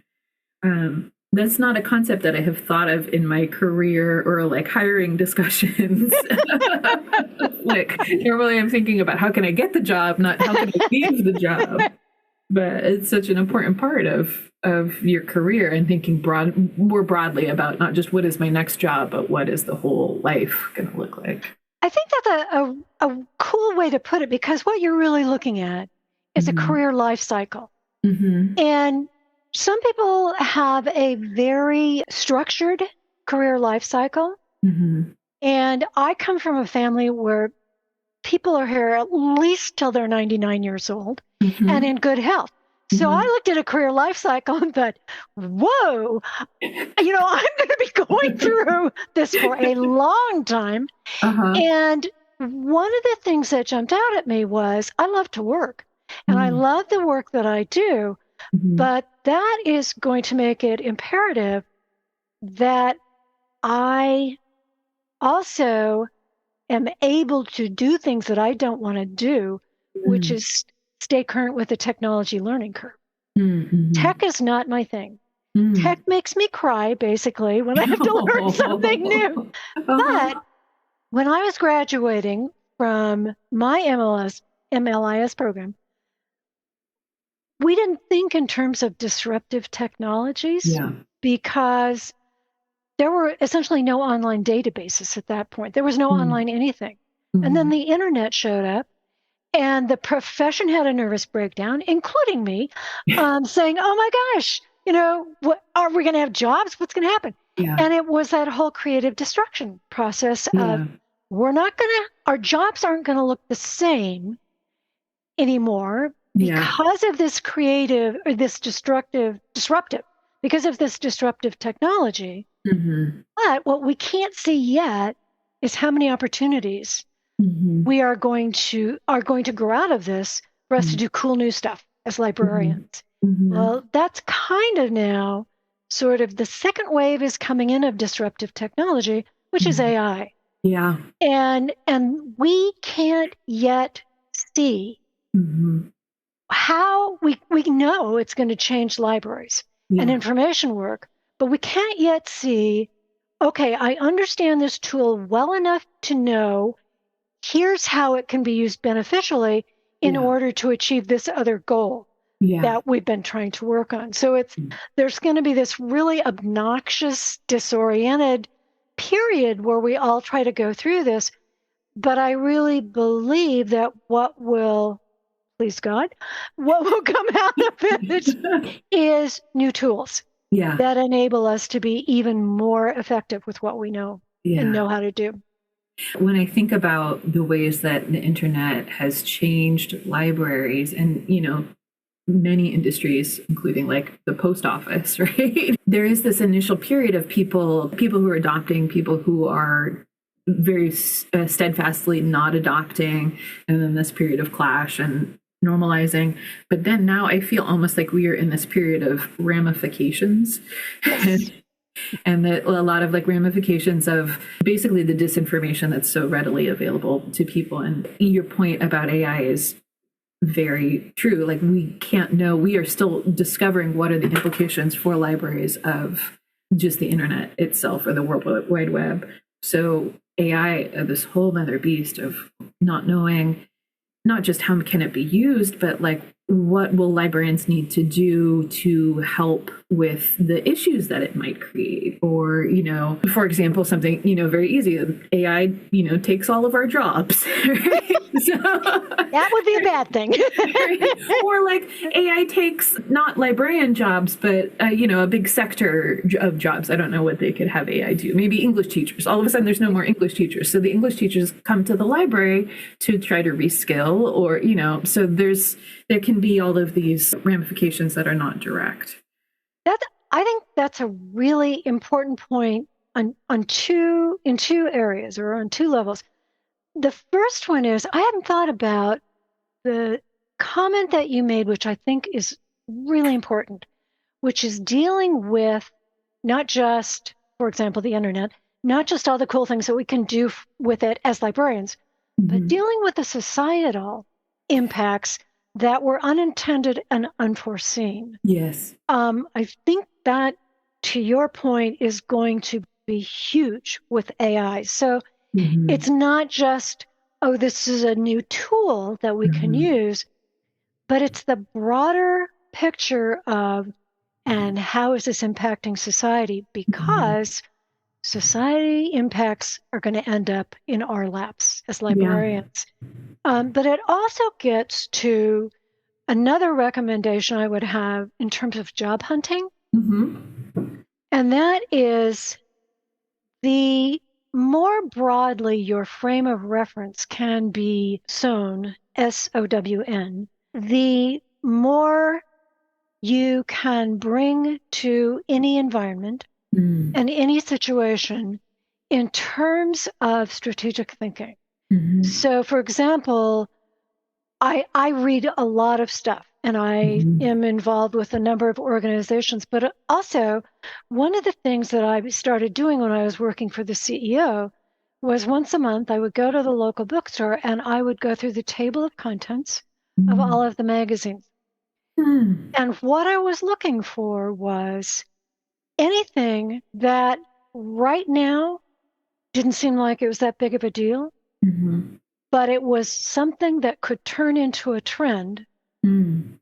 That's not a concept that I have thought of in my career or hiring discussions. Normally I'm thinking about how can I get the job, not how can I leave the job. But it's such an important part of of your career and thinking more broadly about not just what is my next job, but what is the whole life going to look like.
I think that's a cool way to put it, because what you're really looking at is a career life cycle. And some people have a very structured career life cycle. And I come from a family where people are here at least till they're 99 years old and in good health. So I looked at a career life cycle and thought, whoa, I'm going to be going through this for a long time. And one of the things that jumped out at me was I love to work and I love the work that I do, but that is going to make it imperative that I also am able to do things that I don't want to do, which is stay current with the technology learning curve. Tech is not my thing. Tech makes me cry, basically, when I have to learn something new. But when I was graduating from my MLIS program, we didn't think in terms of disruptive technologies because there were essentially no online databases at that point. There was no online anything. And then the internet showed up and the profession had a nervous breakdown, including me, saying, oh my gosh, what, are we going to have jobs? What's going to happen? And it was that whole creative destruction process of our jobs aren't going to look the same anymore because of this creative or this disruptive, because of this disruptive technology. But what we can't see yet is how many opportunities we are going to grow out of this for us to do cool new stuff as librarians. Well, that's kind of now sort of the second wave is coming in of disruptive technology, which is AI. And we can't yet see how we know it's going to change libraries and information work, but we can't yet see, okay, I understand this tool well enough to know here's how it can be used beneficially in order to achieve this other goal that we've been trying to work on. So there's going to be this really obnoxious, disoriented period where we all try to go through this. But I really believe that please God, what will come out of it is new tools that enable us to be even more effective with what we know and know how to do.
When I think about the ways that the internet has changed libraries and, many industries, including like the post office, right? There is this initial period of people who are adopting, people who are very steadfastly not adopting, and then this period of clash and normalizing. But then now I feel almost like we are in this period of ramifications. And that a lot of like ramifications of basically the disinformation that's so readily available to people. And your point about AI is very true. Like we can't know, we are still discovering what are the implications for libraries of just the internet itself or the World Wide Web. So AI, this whole other beast of not knowing, not just how can it be used, but like what will librarians need to do to help with the issues that it might create? Or, for example, something, very easy, AI, takes all of our jobs. Right? So,
that would be a bad thing.
Right? Or like AI takes not librarian jobs, but, a big sector of jobs. I don't know what they could have AI do. Maybe English teachers. All of a sudden, there's no more English teachers. So the English teachers come to the library to try to reskill or, so there can be all of these ramifications that are not direct.
I think that's a really important point in two areas or on two levels. The first one is I hadn't thought about the comment that you made, which I think is really important, which is dealing with not just, for example, the internet, not just all the cool things that we can do with it as librarians, but dealing with the societal impacts that were unintended and unforeseen.
Yes.
I think that, to your point, is going to be huge with AI. So it's not just, oh, this is a new tool that we can use, but it's the broader picture of And how is this impacting society? Because society impacts are going to end up in our laps as librarians. But it also gets to another recommendation I would have in terms of job hunting. And that is, the more broadly your frame of reference can be sown, SOWN, the more you can bring to any environment and any situation in terms of strategic thinking. So, for example, I read a lot of stuff and I am involved with a number of organizations, but also one of the things that I started doing when I was working for the CEO was once a month I would go to the local bookstore and I would go through the table of contents of all of the magazines. And what I was looking for was anything that right now didn't seem like it was that big of a deal, but it was something that could turn into a trend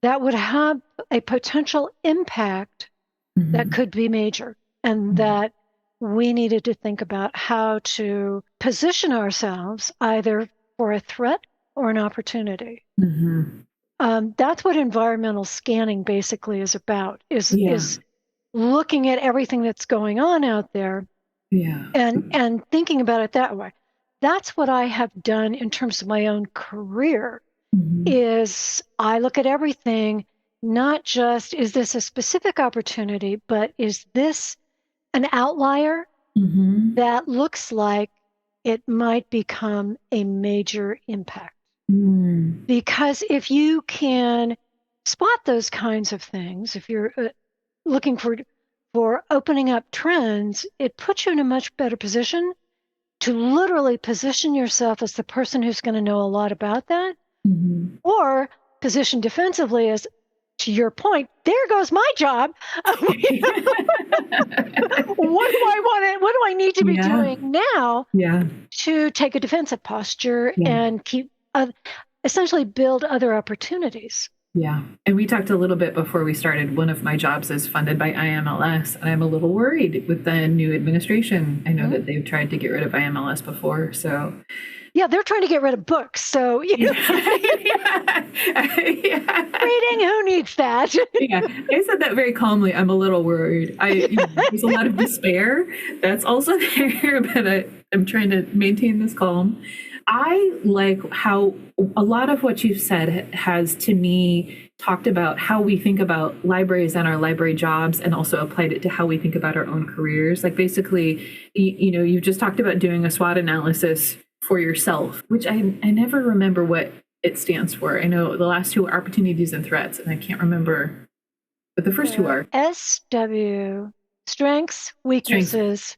that would have a potential impact that could be major, and that we needed to think about how to position ourselves either for a threat or an opportunity. That's what environmental scanning basically is about, is looking at everything that's going on out there and thinking about it that way. That's what I have done in terms of my own career, is I look at everything, not just is this a specific opportunity, but is this an outlier that looks like it might become a major impact. Because if you can spot those kinds of things, if you're looking for opening up trends, it puts you in a much better position to literally position yourself as the person who's going to know a lot about that, or position defensively as, to your point, there goes my job. What do I need to be doing now to take a defensive posture and keep essentially build other opportunities?
And we talked a little bit before we started. One of my jobs is funded by IMLS, and I'm a little worried with the new administration. I know that they've tried to get rid of IMLS before, so...
Yeah, they're trying to get rid of books, so... Reading, who needs that?
I said that very calmly. I'm a little worried. There's a lot of despair that's also there, but I'm trying to maintain this calm. I like how a lot of what you've said has, to me, talked about how we think about libraries and our library jobs, and also applied it to how we think about our own careers. Like, basically, you just talked about doing a SWOT analysis for yourself, which I never remember what it stands for. I know the last two are opportunities and threats, and I can't remember what the first two are.
SW, strengths, weaknesses.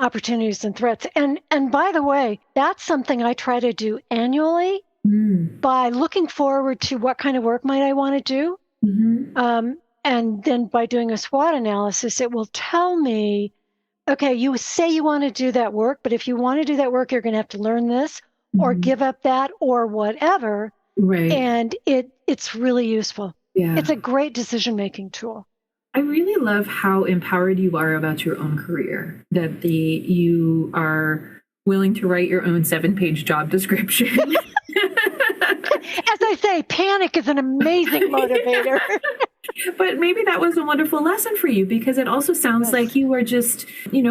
Opportunities and threats. And by the way, that's something I try to do annually by looking forward to what kind of work might I want to do. And then by doing a SWOT analysis, it will tell me, okay, you say you want to do that work, but if you want to do that work, you're going to have to learn this or give up that or whatever. And it's really useful. It's a great decision-making tool.
I really love how empowered you are about your own career, that you are willing to write your own 7-page job description.
As I say, panic is an amazing motivator.
But maybe that was a wonderful lesson for you, because it also sounds like you are just,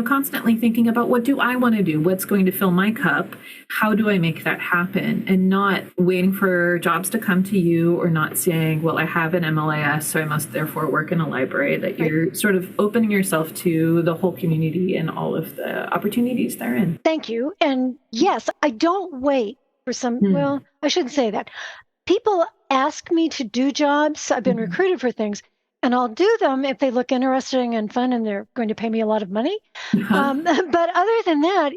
constantly thinking about, what do I want to do? What's going to fill my cup? How do I make that happen? And not waiting for jobs to come to you, or not saying, well, I have an MLIS, so I must therefore work in a library. That you're sort of opening yourself to the whole community and all of the opportunities therein.
Thank you. And yes, I don't wait for some, well, I shouldn't say that. People ask me to do jobs. I've been recruited for things, and I'll do them if they look interesting and fun and they're going to pay me a lot of money. But other than that,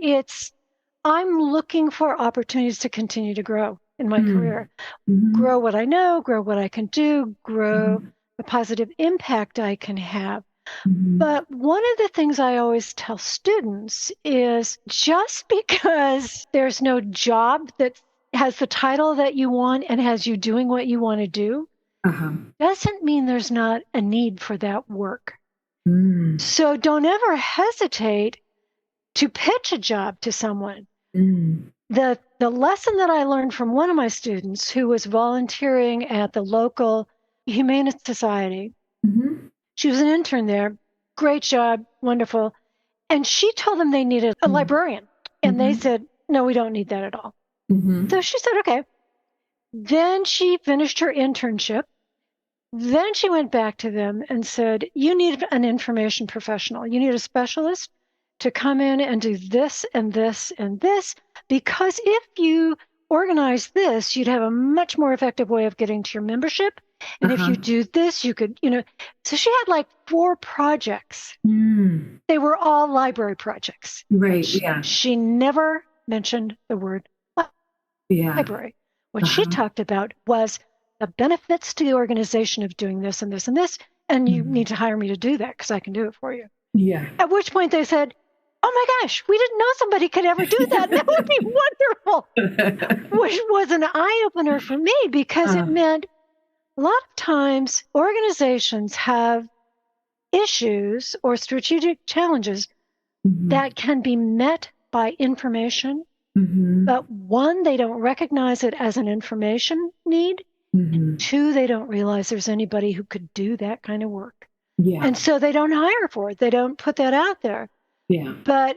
I'm looking for opportunities to continue to grow in my career, grow what I know, grow what I can do, grow the positive impact I can have. But one of the things I always tell students is, just because there's no job that has the title that you want and has you doing what you want to do, doesn't mean there's not a need for that work.
Mm.
So don't ever hesitate to pitch a job to someone.
Mm.
The lesson that I learned from one of my students who was volunteering at the local Humane Society,
Mm-hmm.
she was an intern there, great job, wonderful. And she told them they needed a librarian. And they said, no, we don't need that at all.
Mm-hmm.
So she said, okay. Then she finished her internship. Then she went back to them and said, you need an information professional. You need a specialist to come in and do this and this and this, because if you organize this, you'd have a much more effective way of getting to your membership. And if you do this, you could, so she had like 4 projects.
Mm.
They were all library projects.
Right.
She never mentioned the word library. What she talked about was the benefits to the organization of doing this and this and this. And you need to hire me to do that because I can do it for you.
Yeah.
At which point they said, oh my gosh, we didn't know somebody could ever do that. That would be wonderful. Which was an eye-opener for me because it meant a lot of times organizations have issues or strategic challenges that can be met by information, but 1, they don't recognize it as an information need. 2, they don't realize there's anybody who could do that kind of work.
Yeah.
And so they don't hire for it. They don't put that out there.
Yeah.
But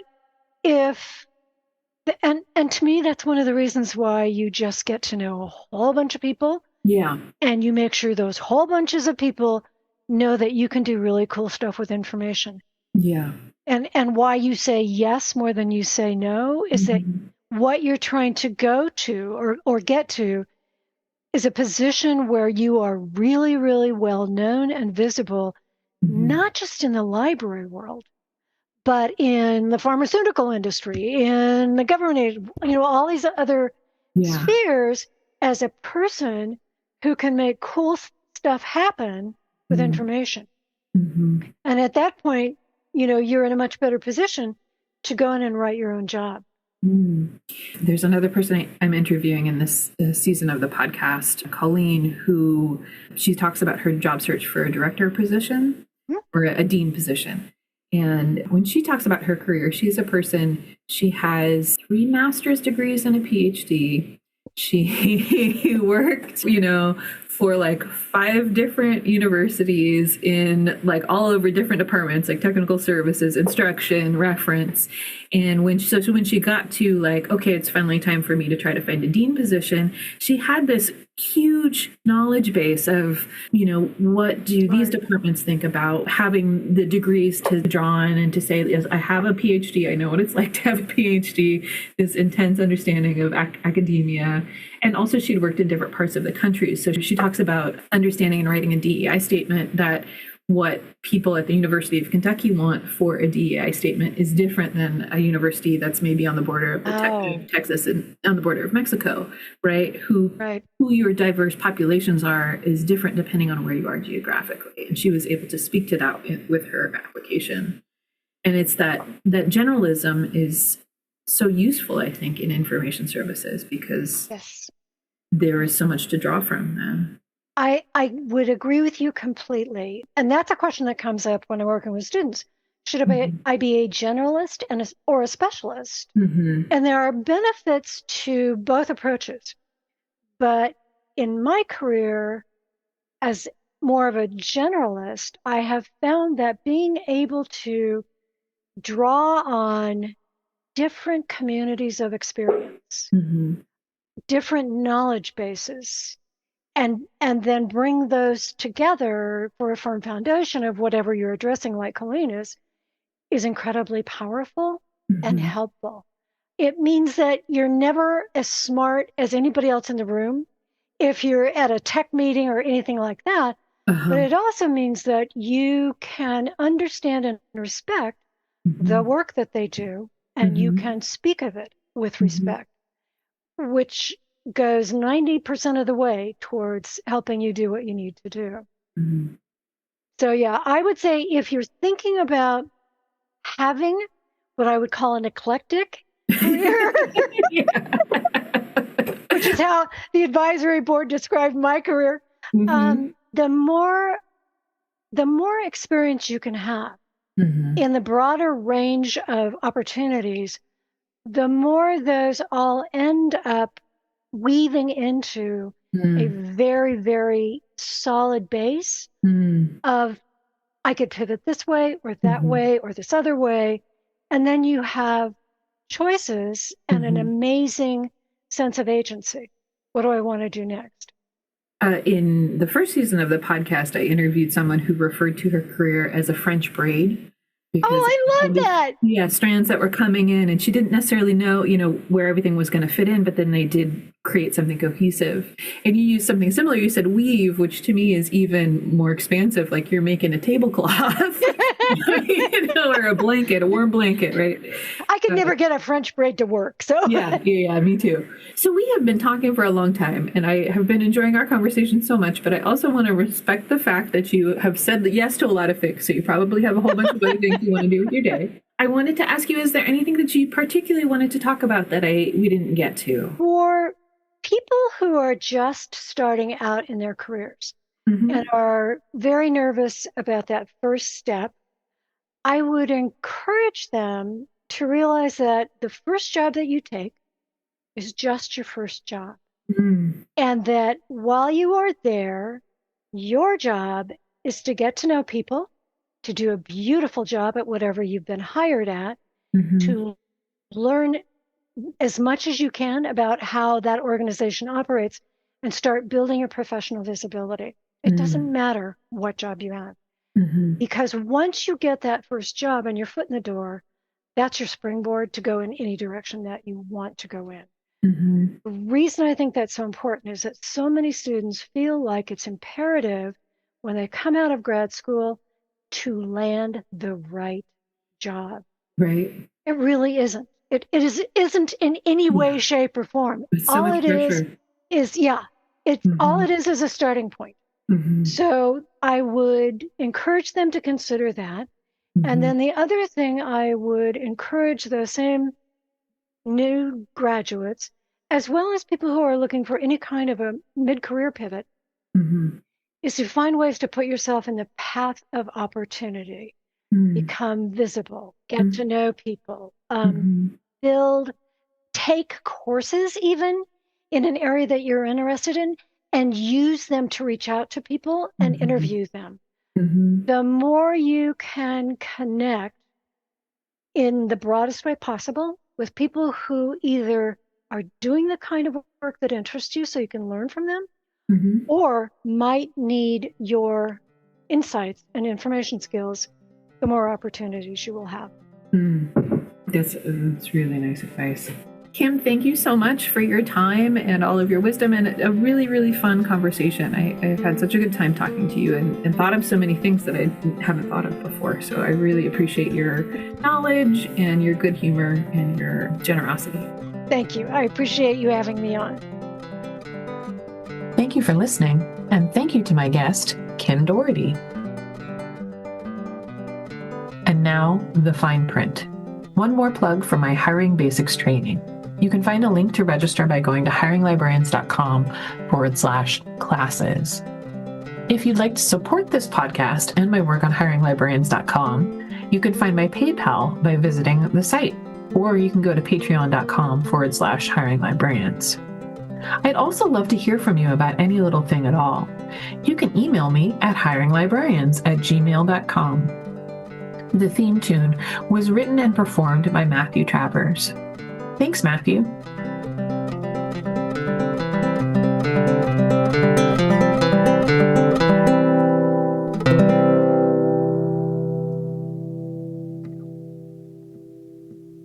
and to me, that's one of the reasons why you just get to know a whole bunch of people.
Yeah.
And you make sure those whole bunches of people know that you can do really cool stuff with information.
Yeah.
And why you say yes more than you say no is that what you're trying to go to or get to is a position where you are really, really well known and visible, not just in the library world, but in the pharmaceutical industry, in the government, all these other spheres, as a person who can make cool stuff happen with information. And at that point, you're in a much better position to go in and write your own job.
There's another person I'm interviewing in this season of the podcast, Colleen, who she talks about her job search for a director position or a dean position. And when she talks about her career, she's a person, she has 3 master's degrees and a PhD. She worked, for like 5 different universities in like all over different departments, like technical services, instruction, reference. And when she got to like, okay, it's finally time for me to try to find a dean position, she had this huge knowledge base of, what do these departments think about having the degrees to draw on and to say, yes, I have a PhD. I know what it's like to have a PhD, this intense understanding of academia. And also she'd worked in different parts of the country. So she talks about understanding and writing a DEI statement, that what people at the University of Kentucky want for a DEI statement is different than a university that's maybe on the border of Texas and on the border of Mexico, right? Who your diverse populations are is different depending on where you are geographically. And she was able to speak to that with her application. And it's that generalism is so useful, I think, in information services because there is so much to draw from them.
I would agree with you completely. And that's a question that comes up when I'm working with students. Should I be a generalist or a specialist? And there are benefits to both approaches. But in my career, as more of a generalist, I have found that being able to draw on different communities of experience, different knowledge bases, and then bring those together for a firm foundation of whatever you're addressing, like Colleen is incredibly powerful and helpful. It means that you're never as smart as anybody else in the room if you're at a tech meeting or anything like that. But it also means that you can understand and respect the work that they do, and you can speak of it with respect, which goes 90% of the way towards helping you do what you need to do. So yeah, I would say if you're thinking about having what I would call an eclectic career, which is how the advisory board described my career, the more experience you can have in the broader range of opportunities, the more those all end up weaving into a very, very solid base of, I could pivot this way or that way or this other way. And then you have choices and an amazing sense of agency. What do I want to do next?
In the first season of the podcast, I interviewed someone who referred to her career as a French braid.
I love that.
Yeah, strands that were coming in, and she didn't necessarily know, where everything was going to fit in, but then they did create something cohesive. And you used something similar. You said weave, which to me is even more expansive, like you're making a tablecloth, or a blanket, a warm blanket, right?
I could never get a French braid to work. So
yeah, me too. So we have been talking for a long time, and I have been enjoying our conversation so much, but I also want to respect the fact that you have said yes to a lot of things. So you probably have a whole bunch of other things you want to do with your day. I wanted to ask you, is there anything that you particularly wanted to talk about that we didn't get to?
For people who are just starting out in their careers and are very nervous about that first step, I would encourage them to realize that the first job that you take is just your first job. And that while you are there, your job is to get to know people, to do a beautiful job at whatever you've been hired at, to learn as much as you can about how that organization operates and start building your professional visibility. It doesn't matter what job you have. Because once you get that first job and your foot in the door, that's your springboard to go in any direction that you want to go in. The reason I think that's so important is that so many students feel like it's imperative when they come out of grad school to land the right job.
Right.
It really isn't. It isn't in any way, shape, or form.
So all it is
all it is a starting point. So I would encourage them to consider that. And then the other thing I would encourage those same new graduates, as well as people who are looking for any kind of a mid-career pivot, is to find ways to put yourself in the path of opportunity, become visible, get to know people, take courses even in an area that you're interested in, and use them to reach out to people and interview them. The more you can connect in the broadest way possible with people who either are doing the kind of work that interests you so you can learn from them, or might need your insights and information skills, the more opportunities you will have.
That's really nice advice. Kim, thank you so much for your time and all of your wisdom, and a really, really fun conversation. I've had such a good time talking to you and thought of so many things that I haven't thought of before. So I really appreciate your knowledge and your good humor and your generosity.
Thank you. I appreciate you having me on.
Thank you for listening, and thank you to my guest, Kim Dority. And now, the fine print. One more plug for my Hiring Basics training. You can find a link to register by going to hiringlibrarians.com/classes. If you'd like to support this podcast and my work on hiringlibrarians.com, you can find my PayPal by visiting the site, or you can go to patreon.com/hiringlibrarians. I'd also love to hear from you about any little thing at all. You can email me at hiringlibrarians@gmail.com. The theme tune was written and performed by Matthew Travers. Thanks, Matthew.